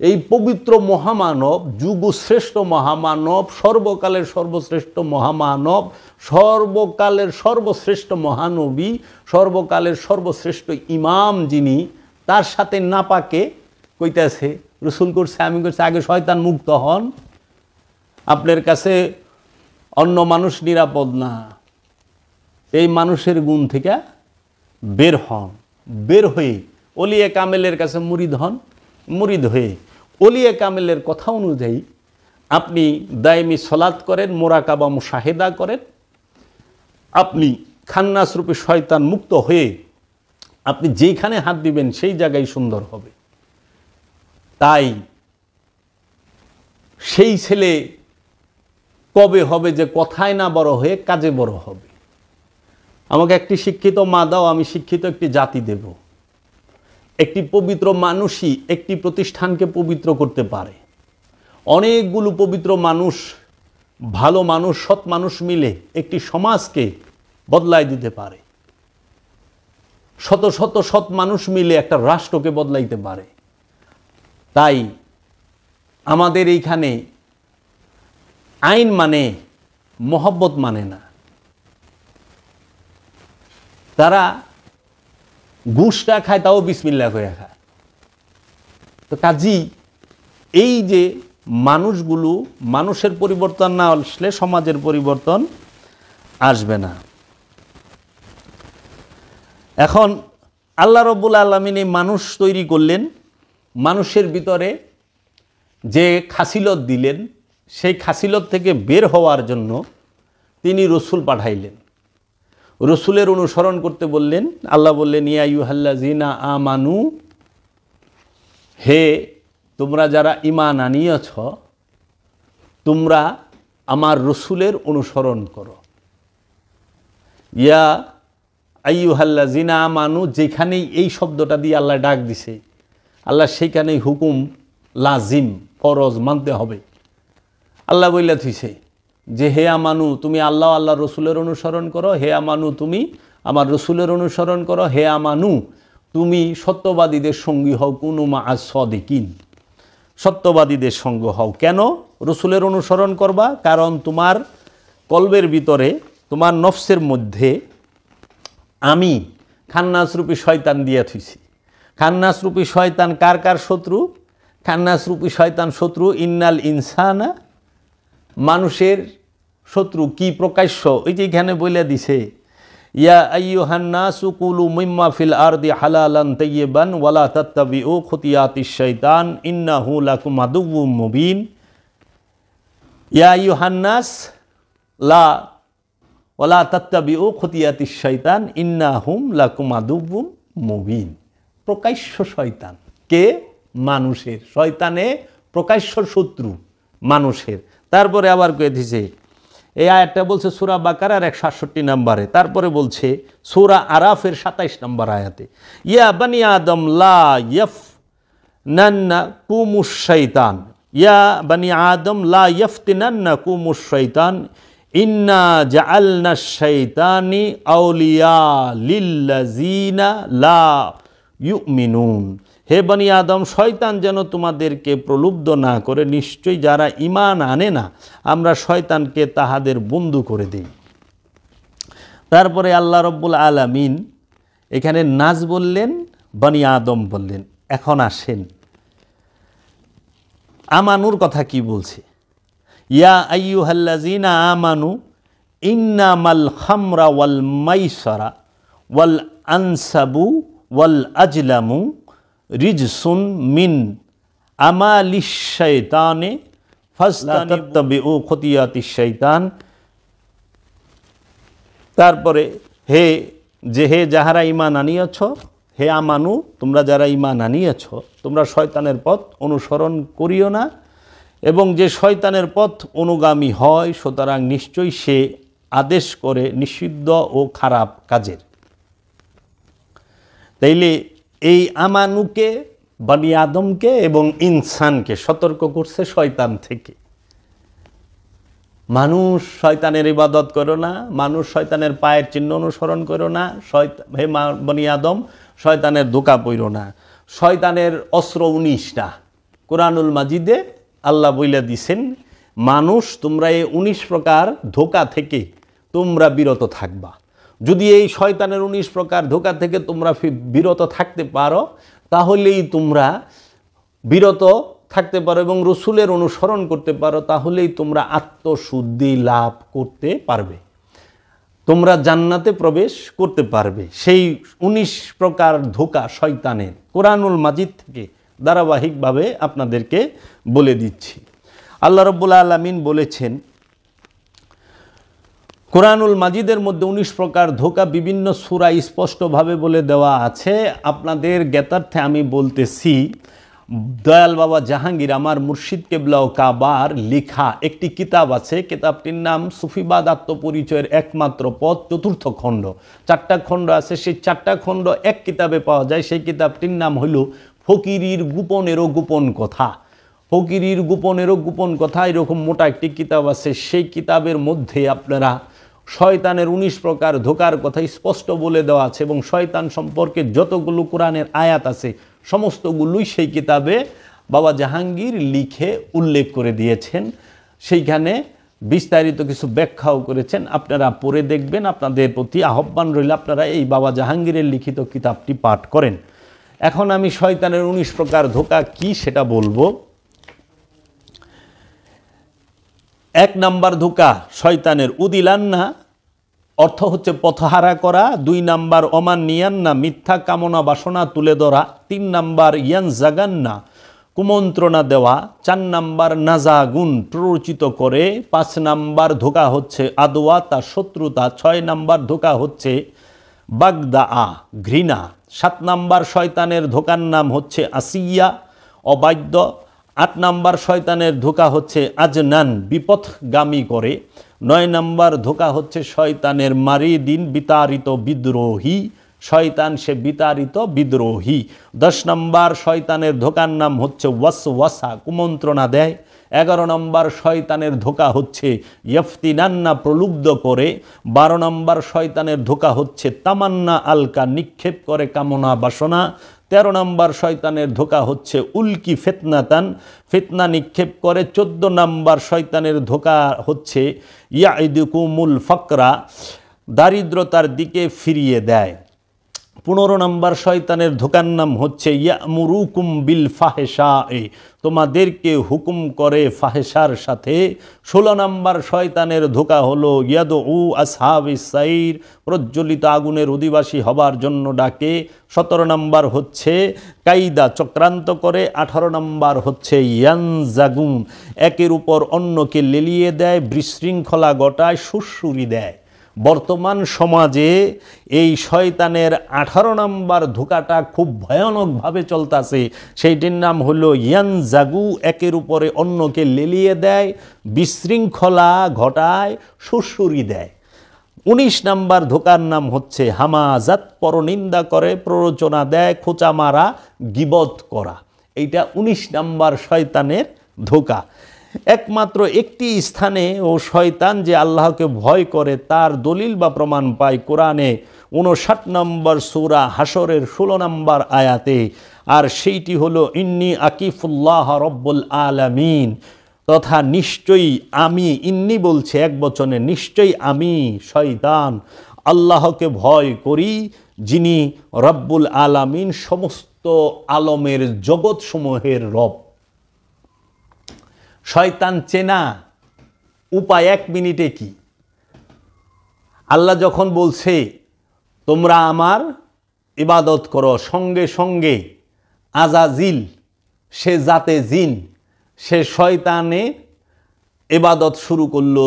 এই পবিত্র মহামানব, যুগশ্রেষ্ঠ মহামানব, সর্বকালের সর্বশ্রেষ্ঠ মহামানব, সর্বকালের সর্বশ্রেষ্ঠ মহানবী, সর্বকালের সর্বশ্রেষ্ঠ ইমাম যিনি, তার সাথে নাপাকে কইতেছে রসুল করছে, আমি করছি, আগে শয়তান মুক্ত হন। আপনার কাছে অন্য মানুষ নিরাপদ না, এই মানুষের গুণ থেকে বের হন, বের হয়ে ওলিয়ে কামেলের কাছে মুরিদ হন, মুরিদ হয়ে ওলিয়ে কামেলের কথা অনুযায়ী আপনি দায়মি সলাত করেন, মোরাকাবা মুশাহেদা করেন, আপনি খান্নাসরূপে শয়তান মুক্ত হয়ে আপনি যেখানে হাত দিবেন সেই জায়গায় সুন্দর হবে। তাই সেই ছেলে কবে হবে যে কথায় না বড় হয়ে কাজে বড় হবে। আমাকে একটি শিক্ষিত মা দাও, আমি শিক্ষিত একটি জাতি দেব। একটি পবিত্র মানুষই একটি প্রতিষ্ঠানকে পবিত্র করতে পারে। অনেকগুলো পবিত্র মানুষ, ভালো মানুষ, সৎ মানুষ মিলে একটি সমাজকে বদলাই দিতে পারে। শত শত সৎ মানুষ মিলে একটা রাষ্ট্রকে বদলাইতে পারে। তাই আমাদের এইখানে আইন মানে মহব্বত মানে না, তারা ঘুষটা খায় তাও বিসমিল্লাহ করে খায়। তো কাজী এই যে মানুষগুলো, মানুষের পরিবর্তন না আসলে সমাজের পরিবর্তন আসবে না। এখন আল্লাহ রব্বুল আলামিন এই মানুষ তৈরি করলেন, মানুষের ভিতরে যে খাসিলত দিলেন, সেই খাসিলত থেকে বের হওয়ার জন্য তিনি রসুল পাঠাইলেন। রসুলের অনুসরণ করতে বললেন। আল্লাহ বললেন, ইয়া আইয়ুহাল্লাযীনা আমানু, হে তোমরা যারা ঈমান আনিয়েছ, তোমরা আমার রসুলের অনুসরণ করো। ইয়া আইয়ুহাল্লাযীনা আমানু, যেখানেই এই শব্দটা দিয়ে আল্লাহ ডাক দিছে, আল্লাহ সেইখানেই হুকুম লাজিম, ফরজ মানতে হবে। আল্লাহ বইলা থুইছে যে হে আমানু, তুমি আল্লাহ আল্লাহ রসুলের অনুসরণ করো, হে আমানু তুমি আমার রসুলের অনুসরণ করো, হে আমানু তুমি সত্যবাদীদের সঙ্গী হও, কুনু মা'আস সাদিকিন, সত্যবাদীদের সঙ্গ হও। কেন রসুলের অনুসরণ করবা? কারণ তোমার কলবের ভিতরে, তোমার নফসের মধ্যে আমি খান্নাসরূপী শয়তান দিয়া থুইছি। খান্নাসরূপী শয়তান কার কার শত্রু? খান্নাসরূপী শয়তান শত্রু ইন্নাল ইনসানা, মানুষের শত্রু। কি প্রকাশ্য? ওই যে এখানে বলে দিছে, ইয়া আইয়ুহান নাসু কুলু মিম্মা ফিল আরদি হালালান তাইয়িবান ওয়ালা তাত্তাবিউ খুতিয়াতিশ শাইতান ইন্নাহু লাকুম আদুউম মুবিন। ইয়া আইয়ুহান নাস লা ওয়ালা তাত্তাবিউ খুতিয়াতিশ শাইতান ইন্নাহুম লাকুম আদুউম মুবিন। প্রকাশ্য শয়তান কে? মানুষের। শয়তানে প্রকাশ্য শত্রু মানুষের। তারপরে আবার কয়ে দিছে, এই আয়াতটা বলছে সূরা বাকারার 167 নম্বরে, তারপরে বলছে সূরা আরাফের 27 নম্বর আয়াতে, ইয়া বানি আদম লা ইয়াফতিনান্নাকুমুশ শাইতান, ইয়া বানি আদম লা ইয়াফতিনান্নাকুমুশ শাইতান ইন্না জাআলনাশ শাইতানি আউলিয়া লিল্লাযিনা লা ইউমিনুন। হে বনি আদম, শয়তান যেন তোমাদেরকে প্রলুব্ধ না করে, নিশ্চয়ই যারা ঈমান আনে না আমরা শয়তানকে তাহাদের বন্ধু করে দিই। তারপরে আল্লাহ রব্বুল আলামিন এখানে নাজ বললেন, বনি আদম বললেন। এখন আসেন আমানুর কথা কি বলছে। ইয়া আইয়ুহাল্লাযীনা আমানু ইন্নামাল খামরা ওয়াল মাইসারা ওয়াল আনসাবু ওয়াল আজলামু রিজসুন মিন আমালিশ শাইতানে ফাস্তাতাবিউ খুতিয়াতিশ শাইতান। তারপরে হে যাহারা ঈমান আনিয়াছ, হে আমানু, তোমরা যারা ঈমান আনিয়াছ, তোমরা শয়তানের পথ অনুসরণ করিও না, এবং যে শয়তানের পথ অনুগামী হয় সুতরাং নিশ্চয়ই সে আদেশ করে নিষিদ্ধ ও খারাপ কাজের। তাইলে এই আমানুকে, বনি আদমকে এবং ইনসানকে সতর্ক করছে শয়তান থেকে। মানুষ শয়তানের ইবাদত করো না, মানুষ শয়তানের পায়ের চিহ্ন অনুসরণ করো না, হে বনি আদম শয়তানের ধোঁকা পইরো না। শয়তানের অস্ত্র 19টা কোরআনুল মাজিদে আল্লাহ বইলা দিছেন, মানুষ তোমরা এই 19 প্রকার ধোঁকা থেকে তোমরা বিরত থাকবা। যদি এই শয়তানের 19 প্রকার ধোঁকা থেকে তোমরা বিরত থাকতে পারো, তাহলেই তোমরা বিরত থাকতে পারো এবং রসুলের অনুসরণ করতে পারো, তাহলেই তোমরা আত্মশুদ্ধি লাভ করতে পারবে, তোমরা জান্নাতে প্রবেশ করতে পারবে। সেই 19 প্রকার ধোঁকা শয়তানের কোরআনুল মাজিদ থেকে ধারাবাহিকভাবে আপনাদেরকে বলে দিচ্ছি। আল্লাহ রাব্বুল আলামিন বলেছেন কোরআনুল মাজিদের মধ্যে 19 প্রকার ধোঁকা বিভিন্ন সূরা স্পষ্টভাবে বলে দেওয়া আছে। আপনাদের জ্ঞাতার্থে আমি বলতেছি, দয়াল বাবা জাহাঙ্গীর আমার মুর্শিদ কেবলা ও কাবার লেখা একটি কিতাব আছে। কিতাবটির নাম সুফিবাদ আত্মপরিচয়ের একমাত্র পথ, 4র্থ খণ্ড। 4টা খণ্ড আছে, সেই 4টা খণ্ড এক কিতাবে পাওয়া যায়। সেই কিতাবটির নাম হইল ফকিরির গোপনেরও গোপন কথা। ফকিরির গোপনেরও গোপন কথা, এরকম মোটা একটি কিতাব আছে। সেই কিতাবের মধ্যে আপনারা শয়তানের 19 প্রকার ধোঁকার কথা স্পষ্ট বলে দেওয়া আছে, এবং শয়তান সম্পর্কে যতগুলো কোরআনের আয়াত আছে সমস্তগুলোই সেই কিতাবে বাবা জাহাঙ্গীর লিখে উল্লেখ করে দিয়েছেন। সেইখানে বিস্তারিত কিছু ব্যাখ্যাও করেছেন, আপনারা পড়ে দেখবেন। আপনাদের প্রতি আহ্বান রইল আপনারা এই বাবা জাহাঙ্গীরের লিখিত কিতাবটি পাঠ করেন। এখন আমি শয়তানের 19 প্রকার ধোঁকা কি সেটা বলবো। 1 নাম্বার ধোঁকা শয়তানের উদিলান্না, অর্থ হচ্ছে পথহারা করা। 2 নাম্বার অমান নিয়ান্না, মিথ্যা কামনা বাসনা তুলে ধরা। 3 নাম্বার ইয়ান জাগান্না, কুমন্ত্রণা দেওয়া। 4 নাম্বার নাজাগুন, প্ররোচিত করে। 5 নাম্বার ধোঁকা হচ্ছে আদওয়াতা, শত্রুতা। 6 নাম্বার ধোঁকা হচ্ছে বাগদা, ঘৃণা। 7 নাম্বার শয়তানের ধোঁকার নাম হচ্ছে আসিয়া, অবাধ্য। 8 নাম্বার শয়তানের ধোঁকা হচ্ছে আজনান, বিপথগামী করে। 9 নাম্বার ধোঁকা হচ্ছে শয়তানের মারিদিন, বিতাড়িত বিদ্রোহী। শয়তান সে বিতাড়িত বিদ্রোহী। 10 নাম্বার শয়তানের ধোঁকার নাম হচ্ছে ওয়াসওয়াসা, কুমন্ত্রণা দেয়। 11 নম্বর শয়তানের ধোঁকা হচ্ছে ইফতিনান্না, প্রলুব্ধ করে। 12 নম্বর শয়তানের ধোঁকা হচ্ছে তামান্না আলকা, নিক্ষেপ করে কামনা বাসনা। 13 নম্বর শয়তানের ধোঁকা হচ্ছে উল্কি ফিতনাতান, ফিতনা নিক্ষেপ করে। 14 নম্বর শয়তানের ধোঁকা হচ্ছে ইয়াইদুকুমুল ফাকরা, দারিদ্রতার দিকে ফিরিয়ে দেয়। 15 নম্বর শয়তানের ধোঁকার নাম হচ্ছে ইয়ামুরুকুম বিল ফাহেশায়ে, তোমাদেরকে হুকুম করে ফাহেশার সাথে। 16 নম্বর শয়তানের ধোঁকা হলো ইয়াদউ আসহাবিস সাইর, প্রজ্বলিত আগুনের অধিবাসী হবার জন্য ডাকে। 17 নম্বর হচ্ছে কায়দা, চক্রান্ত করে। 18 নম্বর হচ্ছে ইয়ানজাগুন, একের উপর অন্যকে লেলিয়ে দেয়, বিশৃঙ্খলা ঘটায়, সুরসুরি দেয়। বর্তমান সমাজে এই শয়তানের 18 নম্বর ধোঁকাটা খুব ভয়ানকভাবে চলতেছে। সেইটির নাম হলো ইয়ানজাগু, একের উপরে অন্যকে লেলিয়ে দেয়, বিশৃঙ্খলা ঘটায়, সুরসুরি দেয়। 19 নম্বর ধোঁকার নাম হচ্ছে হামাজাত, পরনিন্দা করে, প্ররোচনা দেয়, খোঁচা মারা, গীবত করা। এইটা 19 নম্বর শয়তানের ধোঁকা। একমাত্র একটি স্থানে ও শয়তান যে আল্লাহকে ভয় করে তার দলিল বা প্রমাণ পায় কোরআনে 59 নম্বর সূরা হাসরের 16 নম্বর আয়াতে, আর সেইটি হলো ইন্নী আকিফুল্লাহ রব্বুল আলামিন, তথা নিশ্চয়ই আমি, ইন্নি বলছে এক বচনে, নিশ্চয়ই আমি শয়তান আল্লাহকে ভয় করি, যিনি রব্বুল আলামিন, সমস্ত আলমের জগৎসমূহের রব। শয়তান চেনা উপায় 1 মিনিটে কি? আল্লাহ যখন বলছে তোমরা আমার ইবাদত করো, সঙ্গে সঙ্গে আজাজিল, সে জাতে জিন, সে শয়তানে ইবাদত শুরু করলো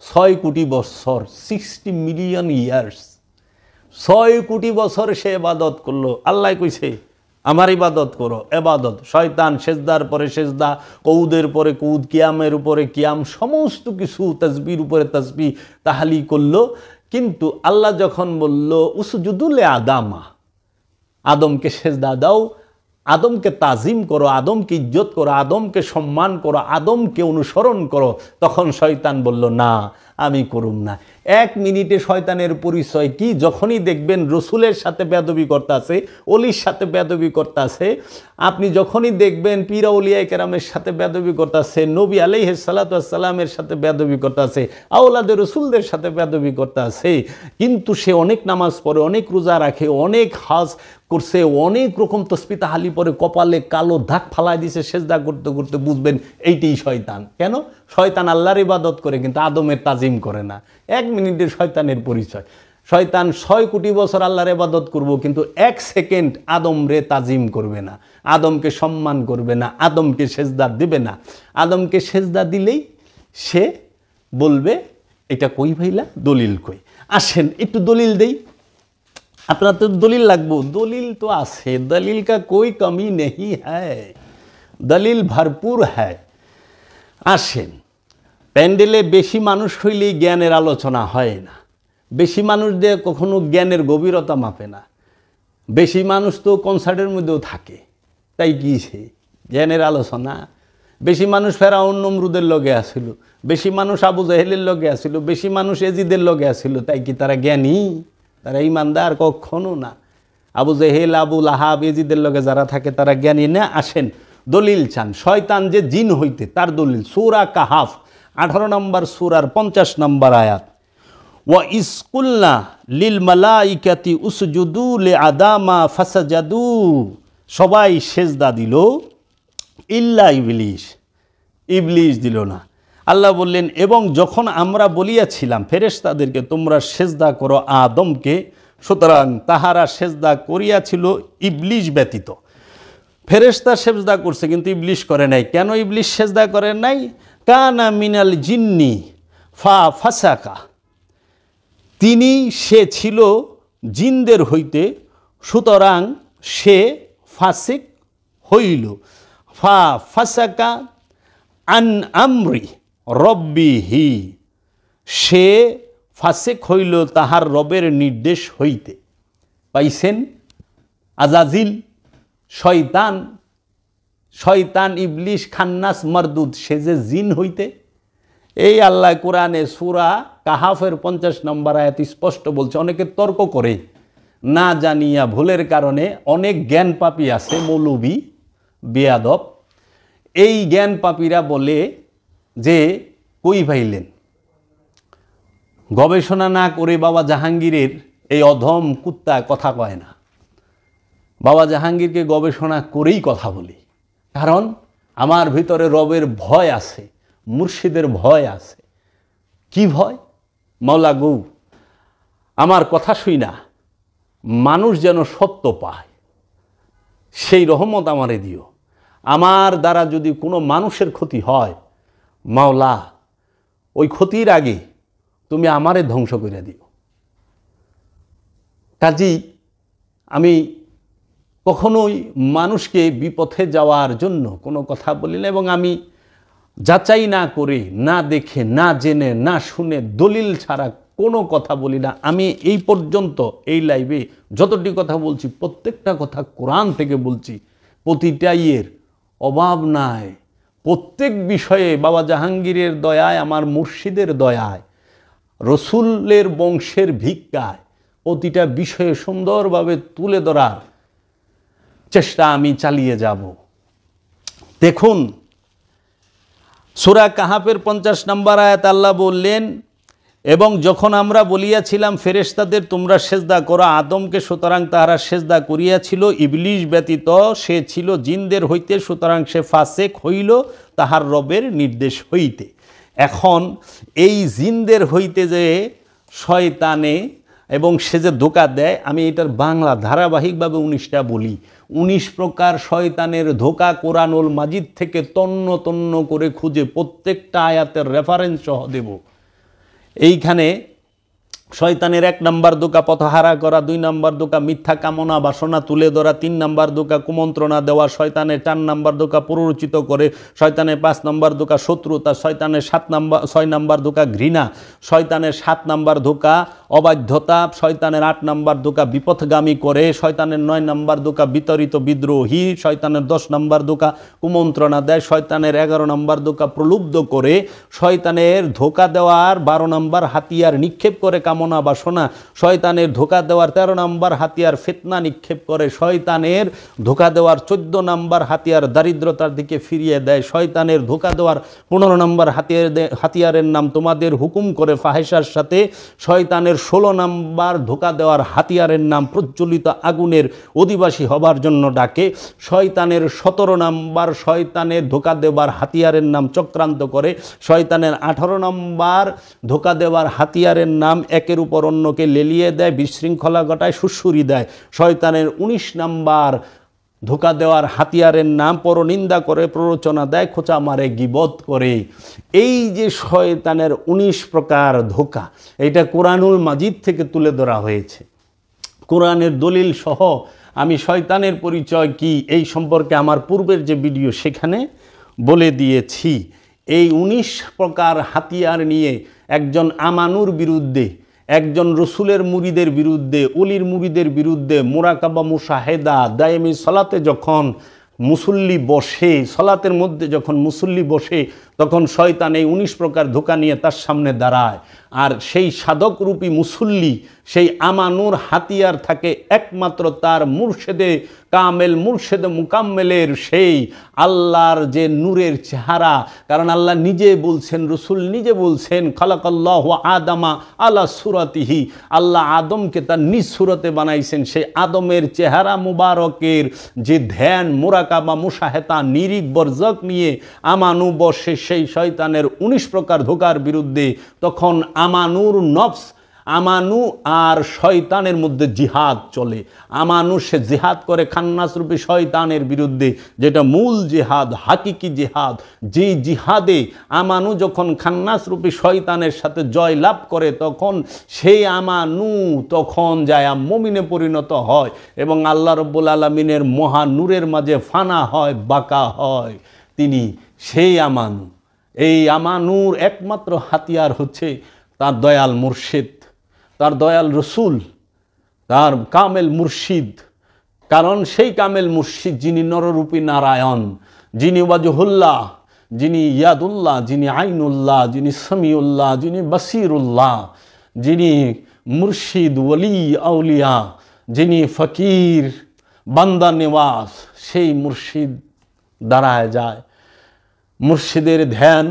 6 কোটি বছর, 60 মিলিয়ন ইয়ার্স, 6 কোটি বছর সে ইবাদত করলো। আল্লাহ কইছে আমার ইবাদত করো, ইবাদত। শয়তান সেজদার পরে সেজদা, কৌদের পরে কৌদ, কিয়ামের উপরে কিয়াম, সমস্ত কিছু তাসবির উপরে তাসবি তাহালি করলো। কিন্তু আল্লাহ যখন বলল উসজুদুলে আদামা, আদমকে সেজদা দাও, আদমকে তাজিম করো, আদমকে ইজ্জত করো, আদমকে সম্মান করো, আদমকে অনুসরণ করো, তখন শয়তান বলল না, আমি করুম না। 1 মিনিটে শয়তানের পরিচয় কি? যখনই দেখবেন রসুলের সাথে বেয়াদবি করতেছে, অলির সাথে বেয়াদবি করতেছে, আপনি যখনই দেখবেন পীর আউলিয়া কেরামের সাথে বেয়াদবি করতেছে, নবী আলাইহিস সালাতু ওয়াস সালামের সাথে বেয়াদবি করতেছে, আওলাদের রসুলদের সাথে বেয়াদবি করতেছে, কিন্তু সে অনেক নামাজ পড়ে, অনেক রোজা রাখে, অনেক হজ করছে, অনেক রকম তসবিহ তাহলি পরে, কপালে কালো দাগ ফালাই দিছে, সেজদা করতে করতে বুঝবেন এইটাই শয়তান। কেন? শয়তান আল্লাহর ইবাদত করে কিন্তু আদমের তাজিম করে না। 1 মিনিটের শয়তানের পরিচয়। শয়তান 6 কোটি বছর আল্লাহর ইবাদত করব, কিন্তু 1 সেকেন্ড আদমরে তাজিম করবে না, আদমকে সম্মান করবে না, আদমকে সেজদা দিবে না। আদমকে সেজদা দিলেই সে বলবে এটা কই ভাইলা, দলিল কই, আসেন একটু দলিল দেই। আপনার তো দলিল লাগবো, দলিল তো আছে, দলিল কা কোই কমি নেই হ্যায়, দলিল ভরপুর হ্যায়। আসেন, প্যান্ডেলে বেশি মানুষ হইলেই জ্ঞানের আলোচনা হয় না, বেশি মানুষ দিয়ে কখনো জ্ঞানের গভীরতা মাপে না। বেশি মানুষ তো কনসার্টের মধ্যেও থাকে, তাই কি সে জ্ঞানের আলোচনা? বেশি মানুষ ফেরাউন নমরুদের লগে আসিল, বেশি মানুষ আবু জাহেলের লগে আসিল, বেশি মানুষ এজিদের লগে আসিল, তাই কি তারা জ্ঞানী? তারা ইমানদার? কখনো না। আবু জেহেল, আবু লাহাব, এজিদের লগে যারা থাকে তারা জ্ঞানী না। আসেন দলিল চান। শয়তান যে জিন হইতে, তার দলিল সূরা কাহাফ 18 নম্বর সূরার 50 নম্বর আয়াত, ওয়া ইসকুল্লা লিল মালাইকাতি উসজুদু লি আদামা ফাসাজাদু, সবাই সেজদা দিল ইল্লা ইবলিস, ইবলিস দিল না। আল্লাহ বললেন এবং যখন আমরা বলিয়াছিলাম ফেরেশতাদেরকে তোমরা সেজদা করো আদমকে, সুতরাং তাহারা সেজদা করিয়াছিল ইবলিস ব্যতীত। ফেরেশতা সেজদা করছে কিন্তু ইবলিস করে নাই। কেন ইবলিস সেজদা করে নাই? কানা মিনাল জিন্নি ফা ফাসাকা, সে ছিল জিনদের হইতে, সুতরাং সে ফাসিক হইল। ফা ফাসাকা আন আমরি রব্বিহি, সে ফাসিক হইল তাহার রবের নির্দেশ হইতে। পাইছেন? আজাজিল শয়তান, শয়তান ইবলিস খান্নাস মারদুদ, সে যে জিন হইতে। এই আল্লাহ কোরআনে সূরা কাহাফের 50 নম্বর আয়াত স্পষ্ট বলছে। অনেকে তর্ক করে না জানিয়া, ভুলের কারণে। অনেক জ্ঞান পাপী আছে, মৌলবী বেয়াদব, এই জ্ঞান পাপীরা বলে যে কই পাইলেন? গবেষণা না করে বাবা জাহাঙ্গীরের এই অধম কুত্তা কথা কয় না। বাবা জাহাঙ্গীরকে গবেষণা করেই কথা বলি, কারণ আমার ভিতরে রবের ভয় আছে, মুর্শিদের ভয় আছে। কি ভয়? মাওলা গৌ, আমার কথা শুই না মানুষ যেন সত্য পায়, সেই রহমত আমারে দিও। আমার দ্বারা যদি কোনো মানুষের ক্ষতি হয়, মাওলা ওই ক্ষতির আগে তুমি আমারে ধ্বংস করে দিও। কাজেই আমি কখনোই মানুষকে বিপথে যাওয়ার জন্য কোনো কথা বলি না, এবং আমি যাচাই না করে, না দেখে, না জেনে, না শুনে, দলিল ছাড়া কোনো কথা বলি না। আমি এই পর্যন্ত এই লাইভে যতটি কথা বলছি প্রত্যেকটা কথা কোরআন থেকে বলছি, প্রতিটাই এর অভাব নাই। প্রত্যেক বিষয়ে বাবা জাহাঙ্গীরের দয়ায়, আমার মুর্শিদের দয়ায়, রসুলের বংশের ভিক্ষায় প্রতিটা বিষয়ে সুন্দরভাবে তুলে ধরার চেষ্টা আমি চালিয়ে যাব। দেখুন সূরা কাহাফের 50 নম্বর আয়াত আল্লাহ বললেন এবং যখন আমরা বলিয়াছিলাম ফেরেশতাদের তোমরা সেজদা করো আদমকে, সুতরাং তাহারা সেজদা করিয়াছিল ইবলিস ব্যতীত, সে ছিল জিনদের হইতে, সুতরাং সে ফাসেক হইল তাহার রবের নির্দেশ হইতে। এখন এই জিনদের হইতে যে শয়তানে এবং সে যে ধোঁকা দেয়, আমি এটার বাংলা ধারাবাহিকভাবে 19টা বলি। 19 প্রকার শয়তানের ধোঁকা কোরআনুল মাজিদ থেকে তন্ন তন্ন করে খুঁজে প্রত্যেকটা আয়াতের রেফারেন্স সহ দেব। এইখানে শয়তানের 1 নাম্বার ধোঁকা পথহারা করা, 2 নাম্বার ধোঁকা মিথ্যা কামনা বাসনা তুলে ধরা, 3 নাম্বার ধোঁকা কুমন্ত্রণা দেওয়া, শয়তানের 4 নাম্বার ধোঁকা প্ররোচিত করে, শয়তানের 5 নাম্বার ধোঁকা শত্রুতা, শয়তানের 6 নাম্বার ধোঁকা ঘৃণা, শয়তানের 7 নাম্বার ধোঁকা অবাধ্যতা, শয়তানের 8 নাম্বার ধোঁকা বিপথগামী করে, শয়তানের 9 নাম্বার ধোঁকা বিতরিত বিদ্রোহী, শয়তানের 10 নাম্বার ধোঁকা কুমন্ত্রণা দেয়, শয়তানের 11 নাম্বার ধোঁকা প্রলুব্ধ করে, শয়তানের ধোঁকা দেওয়ার 12 নাম্বার হাতিয়ার নিক্ষেপ করে কামনা বাসনা, শয়তানের ধোঁকা দেওয়ার 13 নাম্বার হাতিয়ার ফিতনা নিক্ষেপ করে, শয়তানের ধোঁকা দেওয়ার 14 নাম্বার হাতিয়ার দারিদ্রতার দিকে ফিরিয়ে দেয়, শয়তানের ধোঁকা দেওয়ার 15 নাম্বার হাতিয়ারের নাম তোমাদের হুকুম করে ফাহেশার সাথে, শয়তানের 16 নাম্বার ধোঁকা দেওয়ার হাতিয়ারের নাম প্রজ্বলিত আগুনের অধিবাসী হবার জন্য ডাকে, শয়তানের 17 নাম্বার শয়তানের ধোঁকা দেওয়ার হাতিয়ারের নাম চক্রান্ত করে, শয়তানের 18 নাম্বার ধোঁকা দেওয়ার হাতিয়ারের নাম একের উপর অন্যকে লেলিয়ে দেয়, বিশৃঙ্খলা ঘটায়, সুরসুরি দেয়, শয়তানের 19 নাম্বার ধোঁকা দেওয়ার হাতিয়ারের নাম পরনিন্দা করে, প্ররোচনা দেয়, খোঁচা মারে, গীবত করে। এই যে শয়তানের 19 প্রকার ধোঁকা, এটা কোরআনুল মাজিদ থেকে তুলে ধরা হয়েছে। কোরআনের দলিল সহ আমি শয়তানের পরিচয় কি এই সম্পর্কে আমার পূর্বের যে ভিডিও সেখানে বলে দিয়েছি। এই 19 প্রকার হাতিয়ার নিয়ে একজন আমানুর বিরুদ্ধে, একজন রসুলের মুরিদের বিরুদ্ধে, অলির মুরিদের বিরুদ্ধে মুরাকাবা মুশাহেদা দায়েমি সলাতে যখন মুসল্লি বসে, সলাতের মধ্যে যখন মুসল্লি বসে, তখন শয়তান এই 19 প্রকার ধোঁকা নিয়ে তার সামনে দাঁড়ায়। আর সেই সাধকরূপী মুসল্লি, সেই আমানুর হাতিয়ার থাকে একমাত্র তার মুর্শেদে কামেল, মুর্শেদে মুকাম্মেলের সেই আল্লাহর যে নূরের চেহারা। কারণ আল্লাহ নিজে বলছেন, রসুল নিজে বলছেন, খালাকাল্লাহু আদামা আলা সুরাতিহি, আল্লাহ আদমকে তার নিজ সুরতে বানাইছেন। সেই আদমের চেহারা মুবারকের যে ধ্যান, মুরাকাবা মুশাহেদা নিরিখ বরজক নিয়ে আমানু বসে সেই শয়তানের 19 প্রকার ধোঁকার বিরুদ্ধে। তখন আমানুর নফস, আমানু আর শয়তানের মধ্যে জিহাদ চলে। আমানু সে জিহাদ করে খান্নাসরূপী শয়তানের বিরুদ্ধে, যেটা মূল জিহাদ, হাকিকি জিহাদ। যে জিহাদে আমানু যখন খান্নাসরূপী শয়তানের সাথে জয় লাভ করে, তখন সেই আমানু তখন যায় মুমিনে পরিণত হয় এবং আল্লাহ রাব্বুল আলামিনের মহা নূরের মাঝে ফানা হয়, বাঁকা হয়। তিনি সেই আমানু। এই আমানুর একমাত্র হাতিয়ার হচ্ছে তার দয়াল মুর্শিদ, তার দয়াল রসুল, তার কামেল মুর্শিদ। কারণ সেই কামেল মুর্শিদ যিনি নররূপী নারায়ণ, যিনি ওয়াজহুল্লাহ, যিনি ইয়াদুল্লাহ, যিনি আইনুল্লাহ, যিনি সামিউল্লাহ, যিনি বাসিরুল্লাহ, যিনি মুর্শিদ ওলি আউলিয়া, যিনি ফকির বান্দা নেওয়াজ, সেই মুর্শিদ দাঁড়ায় যায়। মুর্শিদের ধ্যান,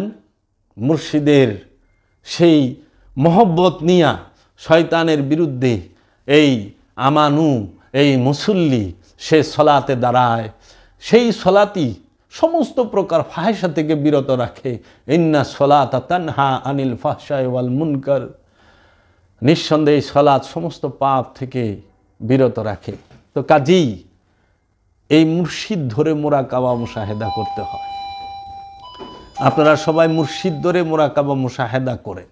মুর্শিদের সেই মহব্বত নিয়া শয়তানের বিরুদ্ধে এই আমানু, এই মুসল্লি সে সলাতে দাঁড়ায়। সেই সলাতি সমস্ত প্রকার ফাহেসা থেকে বিরত রাখে। ইন্না সলাতা তানহা আনিল ফাহশাই ওয়াল মুনকার, নিঃসন্দেহে সলাত সমস্ত পাপ থেকে বিরত রাখে। তো কাজেই এই মুর্শিদ ধরে মুরাকাবা মুশাহেদা করতে হয়। আপনারা সবাই মুর্শিদ ধরে মুরাকাবা মুশাহেদা করেন,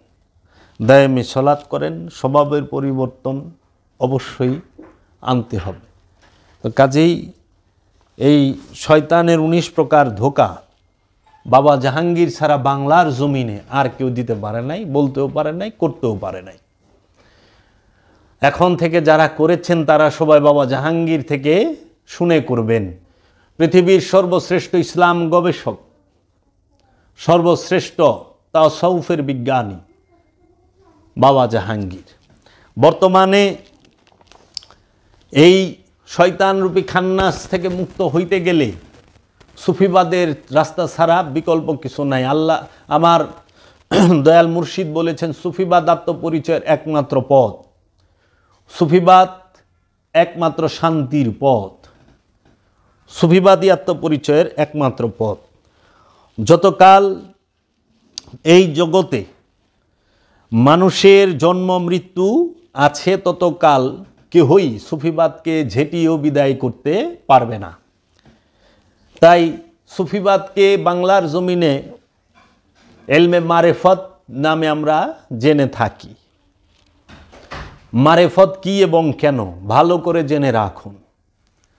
দায়েমি সলাত করেন, স্বভাবের পরিবর্তন অবশ্যই আনতে হবে। তো কাজেই এই শয়তানের 19 প্রকার ধোঁকা বাবা জাহাঙ্গীর ছাড়া বাংলার জমিনে আর কেউ দিতে পারে নাই, বলতেও পারে নাই, করতেও পারে নাই। এখন থেকে যারা করেছেন তারা সবাই বাবা জাহাঙ্গীর থেকে শুনে করবেন। পৃথিবীর সর্বশ্রেষ্ঠ ইসলাম গবেষক, সর্বশ্রেষ্ঠ তাওসাউফের বিজ্ঞানী বাবা জাহাঙ্গীর। বর্তমানে এই শয়তানরূপী খান্নাস থেকে মুক্ত হইতে গেলে সুফিবাদের রাস্তা ছাড়া বিকল্প কিছু নাই। আল্লাহ আমার দয়াল মুর্শিদ বলেছেন, সুফিবাদ আত্মপরিচয়ের একমাত্র পথ, সুফিবাদ একমাত্র শান্তির পথ, সুফিবাদী আত্মপরিচয়ের একমাত্র পথ। যতকাল এই জগতে মানুষের জন্ম মৃত্যু আছে ততকাল কেহই সুফিবাদকে ঝেঁটিয়েও বিদায় করতে পারবে না। তাই সুফিবাদকে বাংলার জমিনে এলমে মারেফত নামে আমরা জেনে থাকি। মারেফত কি এবং কেন ভালো করে জেনে রাখুন।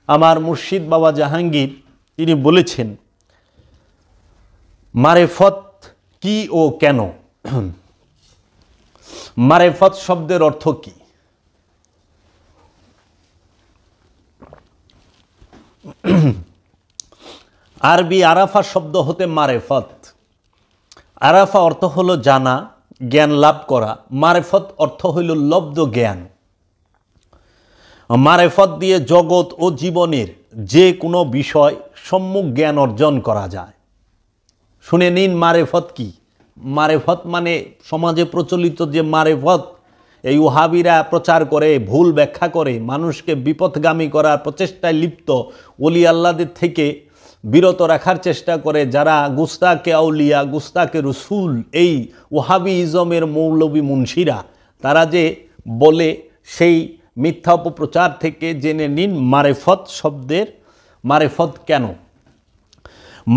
আমার মুর্শিদ বাবা জাহাঙ্গীর তিনি বলেছেন মারেফত কি ও কেন। মারেফত শব্দের অর্থ কি? আরবি আরাফা শব্দ হতে মারেফত। আরাফা অর্থ হলো জানা, জ্ঞান লাভ করা। মারেফত অর্থ হইল লব্ধ জ্ঞান। মারেফত দিয়ে জগৎ ও জীবনের যে কোনো বিষয় সম্যক জ্ঞান অর্জন করা যায়। শুনে নিন মারেফত কি। মারেফত মানে সমাজে প্রচলিত যে মারেফত, এই ওহাবিরা প্রচার করে, ভুল ব্যাখ্যা করে, মানুষকে বিপথগামী করার প্রচেষ্টায় লিপ্ত, ওলি আল্লাহদের থেকে বিরত রাখার চেষ্টা করে যারা গুস্তাকে আউলিয়া, গুস্তাকে রসুল, এই ওহাবি ইজমের মৌলবী মুন্সিরা, তারা যে বলে সেই মিথ্যা অপপ্রচার থেকে জেনে নিন মারেফত শব্দের মারেফত কেন।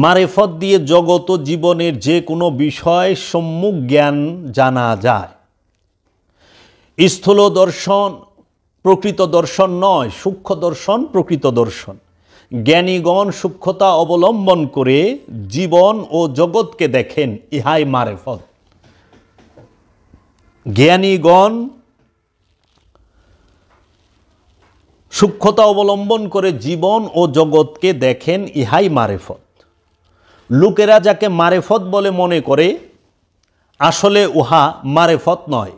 মারেফত দিয়ে জগৎ ও জীবনের যে কোনো বিষয় সম্যক জ্ঞান জানা যায়। স্থূল দর্শন প্রকৃত দর্শন নয়, সূক্ষ্ম দর্শন প্রকৃত দর্শন। জ্ঞানীগণ সূক্ষ্মতা অবলম্বন করে জীবন ও জগৎকে দেখেন, ইহাই মারেফত। জ্ঞানীগণ সূক্ষ্মতা অবলম্বন করে জীবন ও জগৎকে দেখেন, ইহাই মারেফত। লোকেরা যাকে মারেফত বলে মনে করে আসলে উহা মারেফত নয়,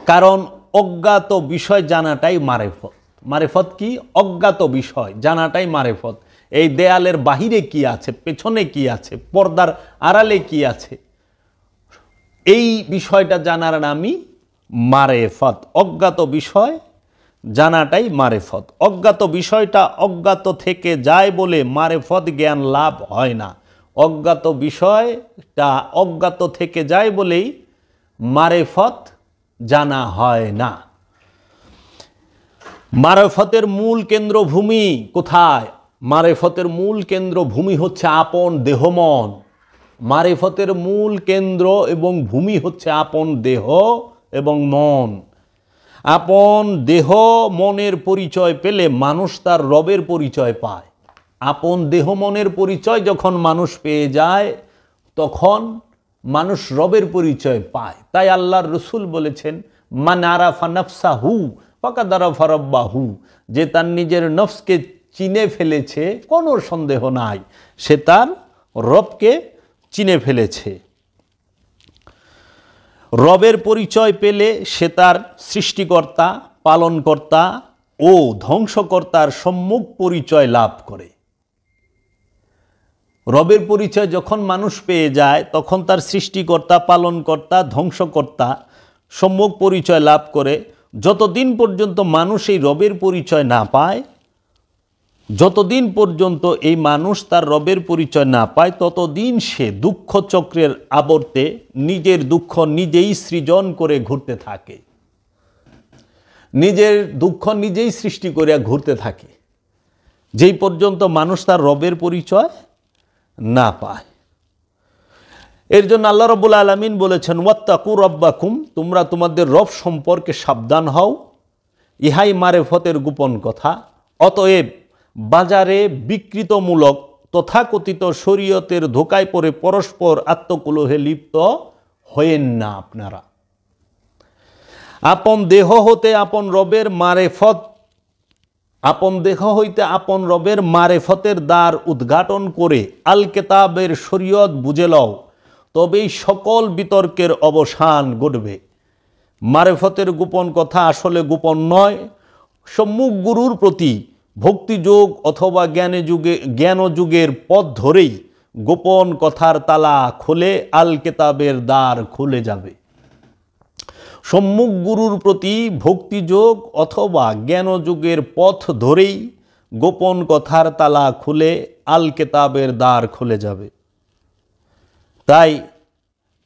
কারণ অজ্ঞাত বিষয় জানাটাই মারেফত। মারেফত কি? অজ্ঞাত বিষয় জানাটাই মারেফত। এই দেয়ালের বাহিরে কি আছে, পেছনে কি আছে, পর্দার আড়ালে কি আছে, এই বিষয়টা জানার নামই মারেফত। অজ্ঞাত বিষয় জানাটাই মারেফত। অজ্ঞাত বিষয়টা অজ্ঞাত থেকে যায় বলে মারেফত জ্ঞান লাভ হয় না। অজ্ঞাত বিষয়টা অজ্ঞাত থেকে যায় বলেই মারেফত জানা হয় না। মারেফতের মূল কেন্দ্রভূমি কোথায়? মারেফতের মূল কেন্দ্রভূমি হচ্ছে আপন দেহ মন। মারেফতের মূল কেন্দ্র এবং ভূমি হচ্ছে আপন দেহ এবং মন। আপন দেহ মনের পরিচয় পেলে মানুষ তার রবের পরিচয় পায়। আপন দেহ মনের পরিচয় যখন মানুষ পেয়ে যায় তখন মানুষ রবের পরিচয় পায়। তাই আল্লাহর রসুল বলেছেন মান আরাফা নাফসাহু ফাকাদ আরাফা রাব্বাহু, যে তার নিজের নফসকে চিনে ফেলেছে কোনো সন্দেহ নাই সে তার রবকে চিনে ফেলেছে। রবের পরিচয় পেলে সে তার সৃষ্টিকর্তা, পালনকর্তা ও ধ্বংসকর্তার সম্যক পরিচয় লাভ করে। রবের পরিচয় যখন মানুষ পেয়ে যায় তখন তার সৃষ্টিকর্তা, পালনকর্তা, ধ্বংসকর্তা সম্যক পরিচয় লাভ করে। যতদিন পর্যন্ত মানুষ এই রবের পরিচয় না পায়, যতদিন পর্যন্ত এই মানুষ তার রবের পরিচয় না পায়, ততদিন সে দুঃখ চক্রের আবর্তে নিজের দুঃখ নিজেই সৃজন করে ঘুরতে থাকে। নিজের দুঃখ নিজেই সৃষ্টি করে ঘুরতে থাকে, যেই পর্যন্ত মানুষ তার রবের পরিচয় না পায়। এর জন্য আল্লাহ রাব্বুল আলামিন বলেছেন ওয়াত্তাকু রাব্বাকুম, তোমরা তোমাদের রব সম্পর্কে সাবধান হও, ইহাই মারেফতের গোপন কথা। অতএব বাজারে বিকৃতমূলক তথাকথিত শরীয়তের ধোকায় পড়ে পরস্পর আত্মকলহে লিপ্ত হয়েন না আপনারা। আপন দেহ হতে আপন রবের মারেফত, আপন দেহ হইতে আপন রবের মারেফতের দ্বার উদ্ঘাটন করে আল কেতাবের শরীয়ত বুঝে লও, তবেই সকল বিতর্কের অবসান ঘটবে। মারেফতের গোপন কথা আসলে গোপন নয়। সম্মুখ গুরুর প্রতি ভক্তিযোগ অথবা জ্ঞানযুগের পথ ধরেই গোপন কথার তালা খুলে আল কেতাবের দ্বার খুলে যাবে। সম্মুখ গুরুর প্রতি ভক্তিযোগ অথবা জ্ঞানযুগের পথ ধরেই গোপন কথার তালা খুলে আল কেতাবের দ্বার খুলে যাবে। তাই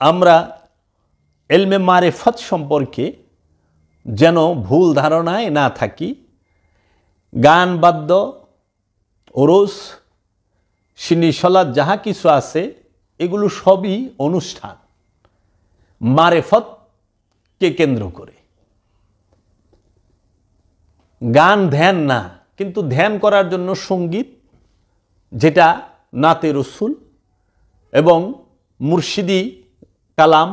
আমরা এলমে মারেফত সম্পর্কে যেন ভুল ধারণায় না থাকি। গান বাদ্য ওরস সিনি সলাৎ যাহা কিছু আছে এগুলো সবই অনুষ্ঠান মারেফতকে কেন্দ্র করে। গান ধ্যান না, কিন্তু ধ্যান করার জন্য সঙ্গীত, যেটা নাতে রসুল এবং মুর্শিদি কালাম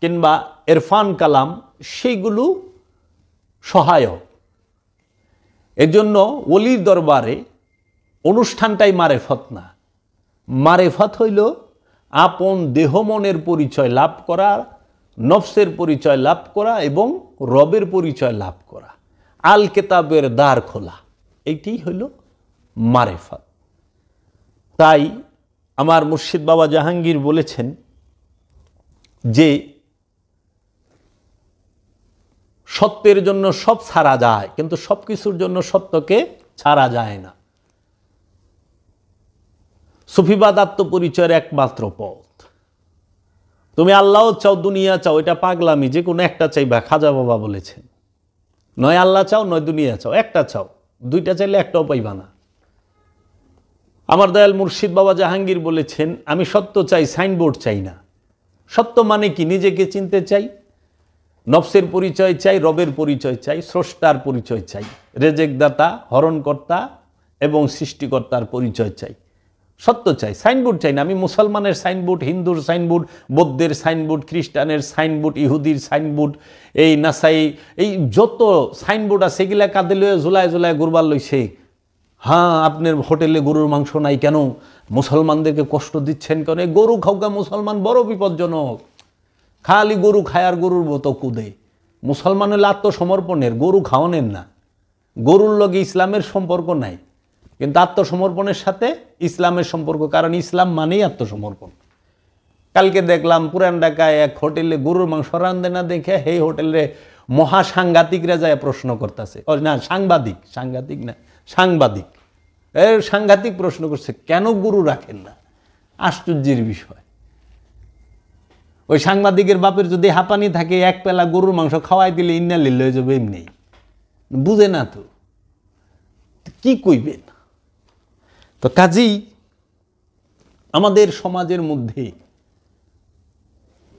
কিংবা ইরফান কালাম, সেইগুলো সহায়ক। এজন্য ওলির দরবারে অনুষ্ঠানটাই মারেফত না, মারেফত হইল আপন দেহ মনের পরিচয় লাভ করা, নফসের পরিচয় লাভ করা এবং রবের পরিচয় লাভ করা, আল কেতাবের দ্বার খোলা, এইটি হইল মারেফত। তাই আমার মুর্শিদ বাবা জাহাঙ্গীর বলেছেন যে সত্যের জন্য সব ছাড়া যায়, কিন্তু সব কিছুর জন্য সত্যকে ছাড়া যায় না। সুফিবাদ আত্মপরিচয়ের একমাত্র পথ। তুমি আল্লাহ চাও, দুনিয়া চাও, এটা পাগলামি, যে কোনো একটা চাইবা। খাজা বাবা বলেছেন, নয় আল্লাহ চাও নয় দুনিয়া চাও, একটা চাও, দুইটা চাইলে একটাও পাইবা না। আমার দয়াল মুর্শিদ বাবা জাহাঙ্গীর বলেছেন, আমি সত্য চাই, সাইনবোর্ড চাই না। সত্য মানে কি? নিজেকে চিনতে চাই, নফসের পরিচয় চাই, রবের পরিচয় চাই, স্রষ্টার পরিচয় চাই, রেজেকদাতা, হরণকর্তা এবং সৃষ্টিকর্তার পরিচয় চাই। সত্য চাই, সাইনবোর্ড চাই না। আমি মুসলমানের সাইনবোর্ড, হিন্দুর সাইনবোর্ড, বৌদ্ধের সাইনবোর্ড, খ্রিস্টানের সাইনবোর্ড, ইহুদির সাইনবোর্ড, এই নাসাই, এই যত সাইনবোর্ড আছে এগুলা কাঁদে লয়ে ঝুলায় ঝুলায় গুরবার লইছে। হ্যাঁ, আপনার হোটেলে গরুর মাংস নাই কেন? মুসলমানদেরকে কষ্ট দিচ্ছেন কেন? গরু খাওয়া মুসলমান বড় বিপজ্জনক। খালি গরু খায় আর গরুর মতো কুদে। মুসলমান হলে আত্মসমর্পণের, গরু খাওয়ানের না। গরুর লগে ইসলামের সম্পর্ক নাই, কিন্তু আত্মসমর্পণের সাথে ইসলামের সম্পর্ক, কারণ ইসলাম মানেই আত্মসমর্পণ। কালকে দেখলাম পুরান ঢাকায় এক হোটেলে গরুর মাংস রান্ধে না দেখে সেই হোটেলে মহা সাংঘাতিকরা যায় প্রশ্ন করতেছে, না সাংঘাতিক না সাংবাদিক, সাংঘাতিক প্রশ্ন করছে, কেন গরু রাখেন না? আশ্চর্যের বিষয়। ওই সাংবাদিকের বাপের যদি হাঁপানি থাকে, এক পেলা গরুর মাংস খাওয়াই দিলে ইন্নালিল হয়ে যাবে এমনি। বুঝে না তো কি কইবেন? তো কাজেই আমাদের সমাজের মধ্যে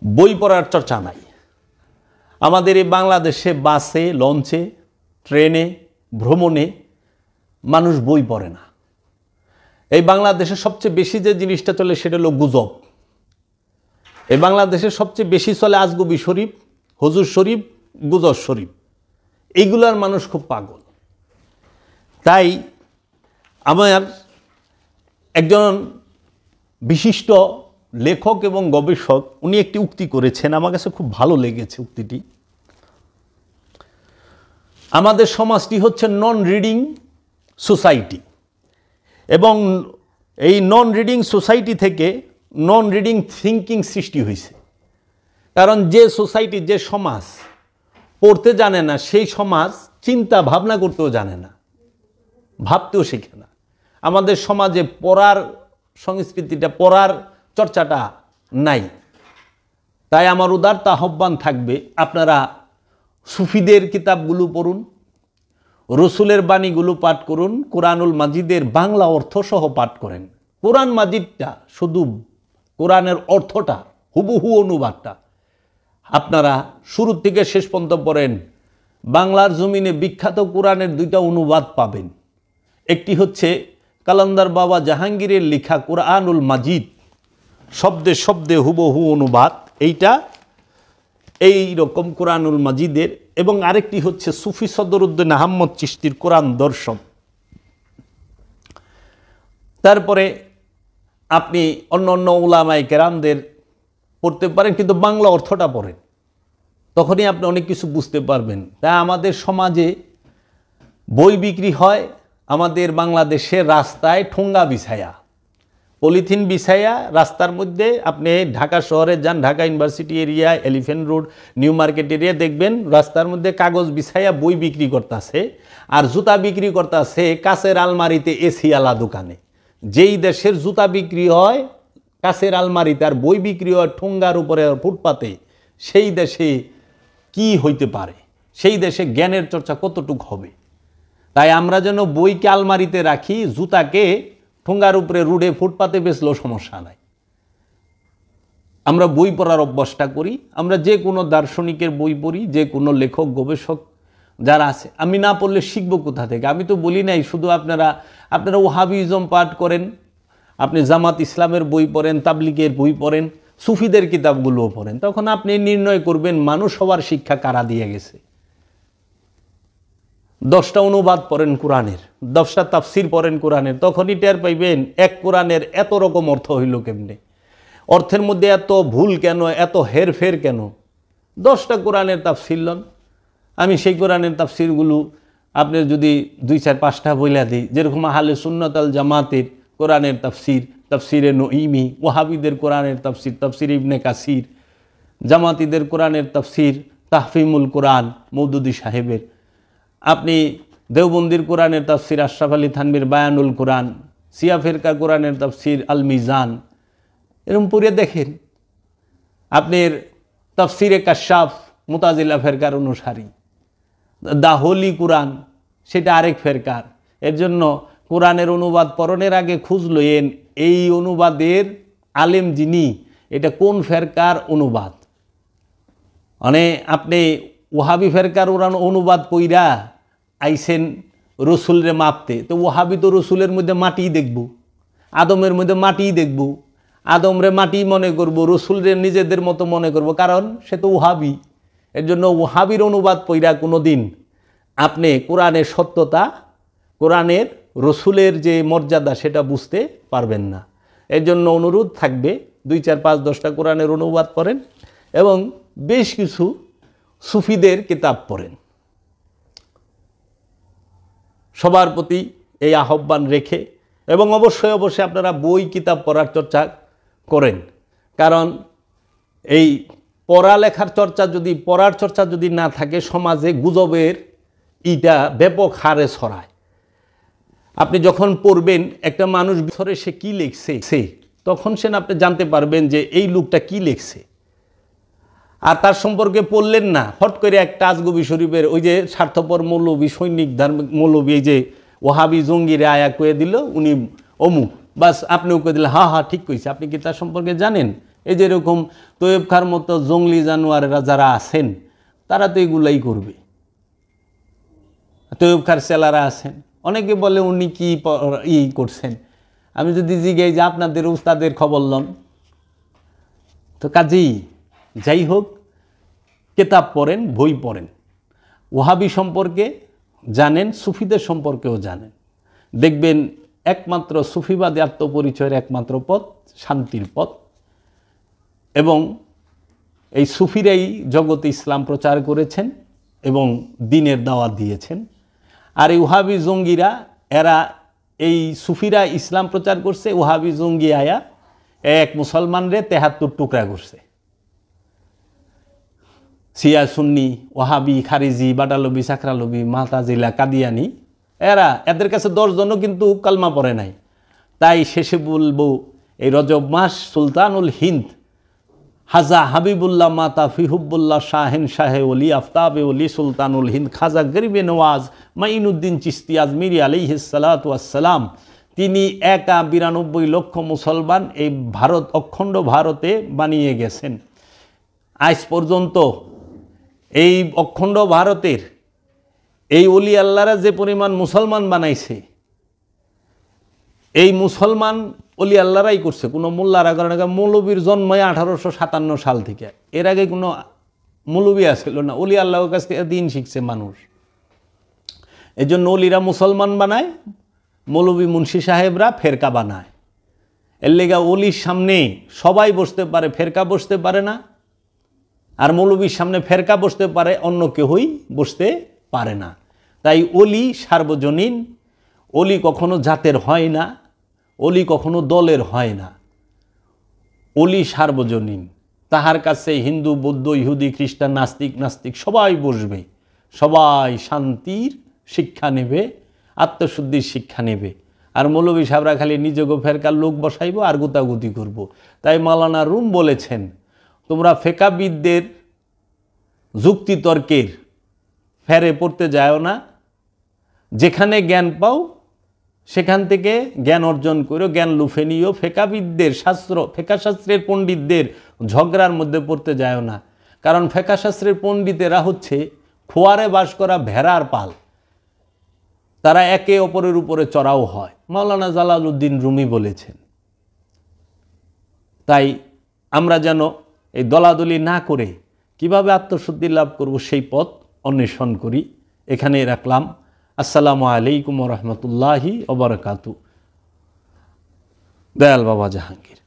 বই পড়ার চর্চা নাই। আমাদের এই বাংলাদেশে বাসে, লঞ্চে, ট্রেনে, ভ্রমণে মানুষ বই পড়ে না। এই বাংলাদেশে সবচেয়ে বেশি যে জিনিসটা চলে সেটা হলো গুজব। এই বাংলাদেশে সবচেয়ে বেশি চলে আজগুবি শরীফ, হুজুর শরীফ, গুজব শরীফ। এইগুলার মানুষ খুব পাগল। তাই আমার একজন বিশিষ্ট লেখক এবং গবেষক, উনি একটি উক্তি করেছেন, আমার কাছে খুব ভালো লেগেছে উক্তিটি। আমাদের সমাজটি হচ্ছে নন রিডিং সোসাইটি, এবং এই নন রিডিং সোসাইটি থেকে নন রিডিং থিঙ্কিং সৃষ্টি হয়েছে। কারণ যে সোসাইটি, যে সমাজ পড়তে জানে না, সেই সমাজ চিন্তা ভাবনা করতেও জানে না, ভাবতেও শেখে না। আমাদের সমাজে পড়ার সংস্কৃতিটা, পড়ার চর্চাটা নাই। তাই আমার উদারতা আহ্বান থাকবে, আপনারা সুফিদের কিতাবগুলো পড়ুন, রসুলের বাণীগুলো পাঠ করুন, কোরআনুল মাজিদের বাংলা অর্থ সহ পাঠ করেন। কোরআন মাজিদটা শুধু কোরআনের অর্থটা, হুবহু অনুবাদটা আপনারা শুরু থেকে শেষ পর্যন্ত পড়েন। বাংলার জমিনে বিখ্যাত কোরআনের দুইটা অনুবাদ পাবেন। একটি হচ্ছে কালান্দার বাবা জাহাঙ্গীরের লেখা কোরআনুল মাজিদ, শব্দে শব্দে হুবহু অনুবাদ, এইটা এই রকম কোরআনুল মাজিদের। এবং আরেকটি হচ্ছে সুফি সদরুদ্দিন আহমদ চিশতির কোরআন দর্শন। তারপরে আপনি অন্য অন্য উলামায়ে কেরামদের পড়তে পারেন, কিন্তু বাংলা অর্থটা পড়েন, তখনই আপনি অনেক কিছু বুঝতে পারবেন। তাই আমাদের সমাজে বই বিক্রি হয় আমাদের বাংলাদেশের রাস্তায় ঠোঙ্গা বিছায়া, পলিথিন বিছায়া রাস্তার মধ্যে। আপনি ঢাকা শহরে যান, Dhaka university area, elephant road, new market area, দেখবেন রাস্তার মধ্যে কাগজ বিছায়া বই বিক্রি করতেছে, আর জুতা বিক্রি করতেছে কাচের আলমারিতে, এসিওয়ালা দোকানে। যেই দেশের জুতা বিক্রি হয় কাচের আলমারিতে আর বই বিক্রি হয় ঠোঙ্গার উপরে ফুটপাতে, সেই দেশে কি হইতে পারে? সেই দেশে জ্ঞানের চর্চা কতটুক হবে। তাই আমরা যেন বইকে আলমারিতে রাখি, জুতাকে ঠোঙ্গার উপরে রুডে ফুটপাতে বেচলেও সমস্যা নাই। আমরা বই পড়ার অভ্যাসটা করি, আমরা যে কোনো দার্শনিকের বই পড়ি, যে কোনো লেখক গবেষক যারা আছে। আমি না পড়লে শিখবো কোথা থেকে? আমি তো বলি নাই শুধু আপনারা ওহাবিজম পাঠ করেন, আপনি জামাত ইসলামের বই পড়েন, তাবলিগের বই পড়েন, সুফিদের কিতাবগুলোও পড়েন, তখন আপনি নির্ণয় করবেন মানুষ হওয়ার শিক্ষা কারা দিয়ে গেছে। 10টা অনুবাদ পড়েন কোরআনের, 10টা তাফসির পড়েন কোরআনের, তখনই টের পাইবেন এক কোরআনের এত রকম অর্থ হইল কেমনে, অর্থের মধ্যে এত ভুল কেন, এত হেরফের কেন। 10টা কোরআনের তাফসির লন, আমি সেই কোরআনের তাফসিরগুলো আপনার যদি 2-4-5টা বইলা দিই, যেরকম আহলে সুন্নাত আল জামাতের কোরআনের তাফসির, তাফসিরে নঈমি, ওয়াহাবিদের কোরআনের তাফসির, তাফসির ইবনে কাসির, জামাতিদের কোরআনের তাফসির তাহফিমুল কোরআন মওদুদি সাহেবের, আপনি দেওবন্দির কোরআনের তাফসির আশরাফ আলী থানভীর বায়ানুল কোরআন, শিয়া ফিরকার কোরআনের তাফসির আল মিজান, এরকম পড়ে দেখেন। আপনার তাফসিরে কাশাফ মুতাজিলা ফেরকার অনুসারী, দা হোলি কোরআন সেটা আরেক ফেরকার। এর জন্য কোরআনের অনুবাদ পড়নের আগে খুঁজ লইয়েন এই অনুবাদের আলেম যিনি, এটা কোন ফেরকার অনুবাদ। মানে আপনি ওহাবি ফেরকার অনুবাদ কইরা আইসেন রসুলরে মাপতে, তো ওহাবি তো রসুলের মধ্যে মাটিই দেখব, আদমের মধ্যে মাটিই দেখব, আদমরে মাটি মনে করব, রসুলরে নিজেদের মতো মনে করব, কারণ সে তো ওহাবি। এর জন্য ওহাবির অনুবাদ পইরা কোনো দিন আপনি কোরআনের সত্যতা, কোরআনের রসুলের যে মর্যাদা সেটা বুঝতে পারবেন না। এর জন্য অনুরোধ থাকবে 2-4-5-10টা কোরআনের অনুবাদ পড়েন এবং বেশ কিছু সুফিদের কিতাব পড়েন। সবার প্রতি এই আহ্বান রেখে, এবং অবশ্যই অবশ্যই আপনারা বই কিতাব পড়ার চর্চা করেন, কারণ এই পড়ালেখার চর্চা যদি, পড়ার চর্চা যদি না থাকে, সমাজে গুজবের ইটা ব্যাপক হারে ছড়ায়। আপনি যখন পড়বেন একটা মানুষ ভিতরে সে কি লিখছে, তখন সে আপনি জানতে পারবেন যে এই লোকটা কি লিখছে। আর তার সম্পর্কে পড়লেন না, হট করে একটা আজগবি শরীফের ওই যে স্বার্থপর মৌলবী, সৈনিক ধার্মিক মৌলবী, এই যে ওহাবি জঙ্গিরে আয়া কয়ে দিল উনি অমুক, বাস আপনিও কয়ে দিলেন হা ঠিক কইছে। আপনি কি তার সম্পর্কে জানেন? এই যে এরকম তৈয়ব খার মতো জঙ্গলি জানোয়ারেরা যারা আছেন তারা তো এগুলাই করবে। তৈয়ব খার সেলারা আছেন, অনেকে বলে উনি কি করছেন। আমি যদি জিজ্ঞাই যে আপনাদের উস্তাদের খবর লন, তো কাজেই যাই হোক, কিতাব পড়েন, বই পড়েন, ওহাবি সম্পর্কে জানেন, সুফিদের সম্পর্কেও জানেন। দেখবেন একমাত্র সুফিবাদী আত্মপরিচয়ের একমাত্র পথ শান্তির পথ, এবং এই সুফিরাই জগতে ইসলাম প্রচার করেছেন এবং দ্বীনের দাওয়াত দিয়েছেন। আর এই ওহাবি জঙ্গিরা, এরা এই সুফিরা ইসলাম প্রচার করছে, ওহাবি জঙ্গি আয়া এক মুসলমানরে 73 টুকরা করছে। শিয়া সুন্নি, ওহাবি, খারিজি, বাটালবি, সাকরালবি, মাতাজিলা, কাদিয়ানি, এদের কাছে 10 জনও কিন্তু কালমা পড়ে নাই। তাই শেষে বলবো, এই রজব মাস সুলতানুল হিন্দ হাজা হাবিবুল্লাহ মাতা ফিহুবুল্লাহ শাহেন শাহে ওলি আফতাবে ওলি সুলতানুল হিন্দ খাজা গরিবে নওয়াজ মাইনুদ্দিন চিস্তি আজমিরি আলাইহিস সালাতু ওয়াস সালাম, তিনি একা 92 লক্ষ মুসলমান এই ভারত, অখণ্ড ভারতে বানিয়ে গেছেন। আজ পর্যন্ত এই অখণ্ড ভারতের এই ওলি আল্লাহরা যে পরিমাণ মুসলমান বানাইছে, এই মুসলমান ওলি আল্লাহরাই করছে, কোনো মোল্লারা করে না। মৌলবীর জন্ম 1857 সাল থেকে, এর আগে কোনো মৌলবী আসছিল না। ওলি আল্লাহর কাছ থেকে দিন শিখছে মানুষ। এই জন্য ওলিরা মুসলমান বানায়, মৌলবী মুন্সি সাহেবরা ফেরকা বানায়। এর লেগা ওলির সামনে সবাই বসতে পারে, ফেরকা বসতে পারে না। আর মৌলবীর সামনে ফেরকা বসতে পারে, অন্য কেউই বসতে পারে না। তাই ওলি সার্বজনীন, ওলি কখনো জাতের হয় না, ওলি কখনো দলের হয় না। ওলি সার্বজনীন, তাহার কাছে হিন্দু, বৌদ্ধ, ইহুদি, খ্রিস্টান, নাস্তিক সবাই বসবে, সবাই শান্তির শিক্ষা নেবে, আত্মশুদ্ধির শিক্ষা নেবে। আর মৌলবী সাহেবরা খালি নিজেকে ফেরকার লোক বসাইব আর গুতাগুতি করব। তাই মাওলানা রুম বলেছেন, তোমরা ফেকাবিদদের যুক্তিতর্কের ফেরে পড়তে যায়ও না, যেখানে জ্ঞান পাও সেখান থেকে জ্ঞান অর্জন করো, জ্ঞান লুফে নিও। ফেকাবিদদের ফেকাশাস্ত্রের পণ্ডিতদের ঝগড়ার মধ্যে পড়তে যায়ও না, কারণ ফেকাশাস্ত্রের পণ্ডিতেরা হচ্ছে খোয়ারে বাস করা ভেড়ার পাল, তারা একে অপরের উপরে চড়াও হয়, মাওলানা জালালউদ্দিন রুমি বলেছেন। তাই আমরা যেন এই দলাদলি না করে কিভাবে আত্মশুদ্ধি লাভ করব সেই পথ অন্বেষণ করি। এখানেই রাখলাম। আসসালামু আলাইকুম ওয়া রাহমাতুল্লাহি ওয়া বারাকাতুহু। দয়াল বাবা জাহাঙ্গীর।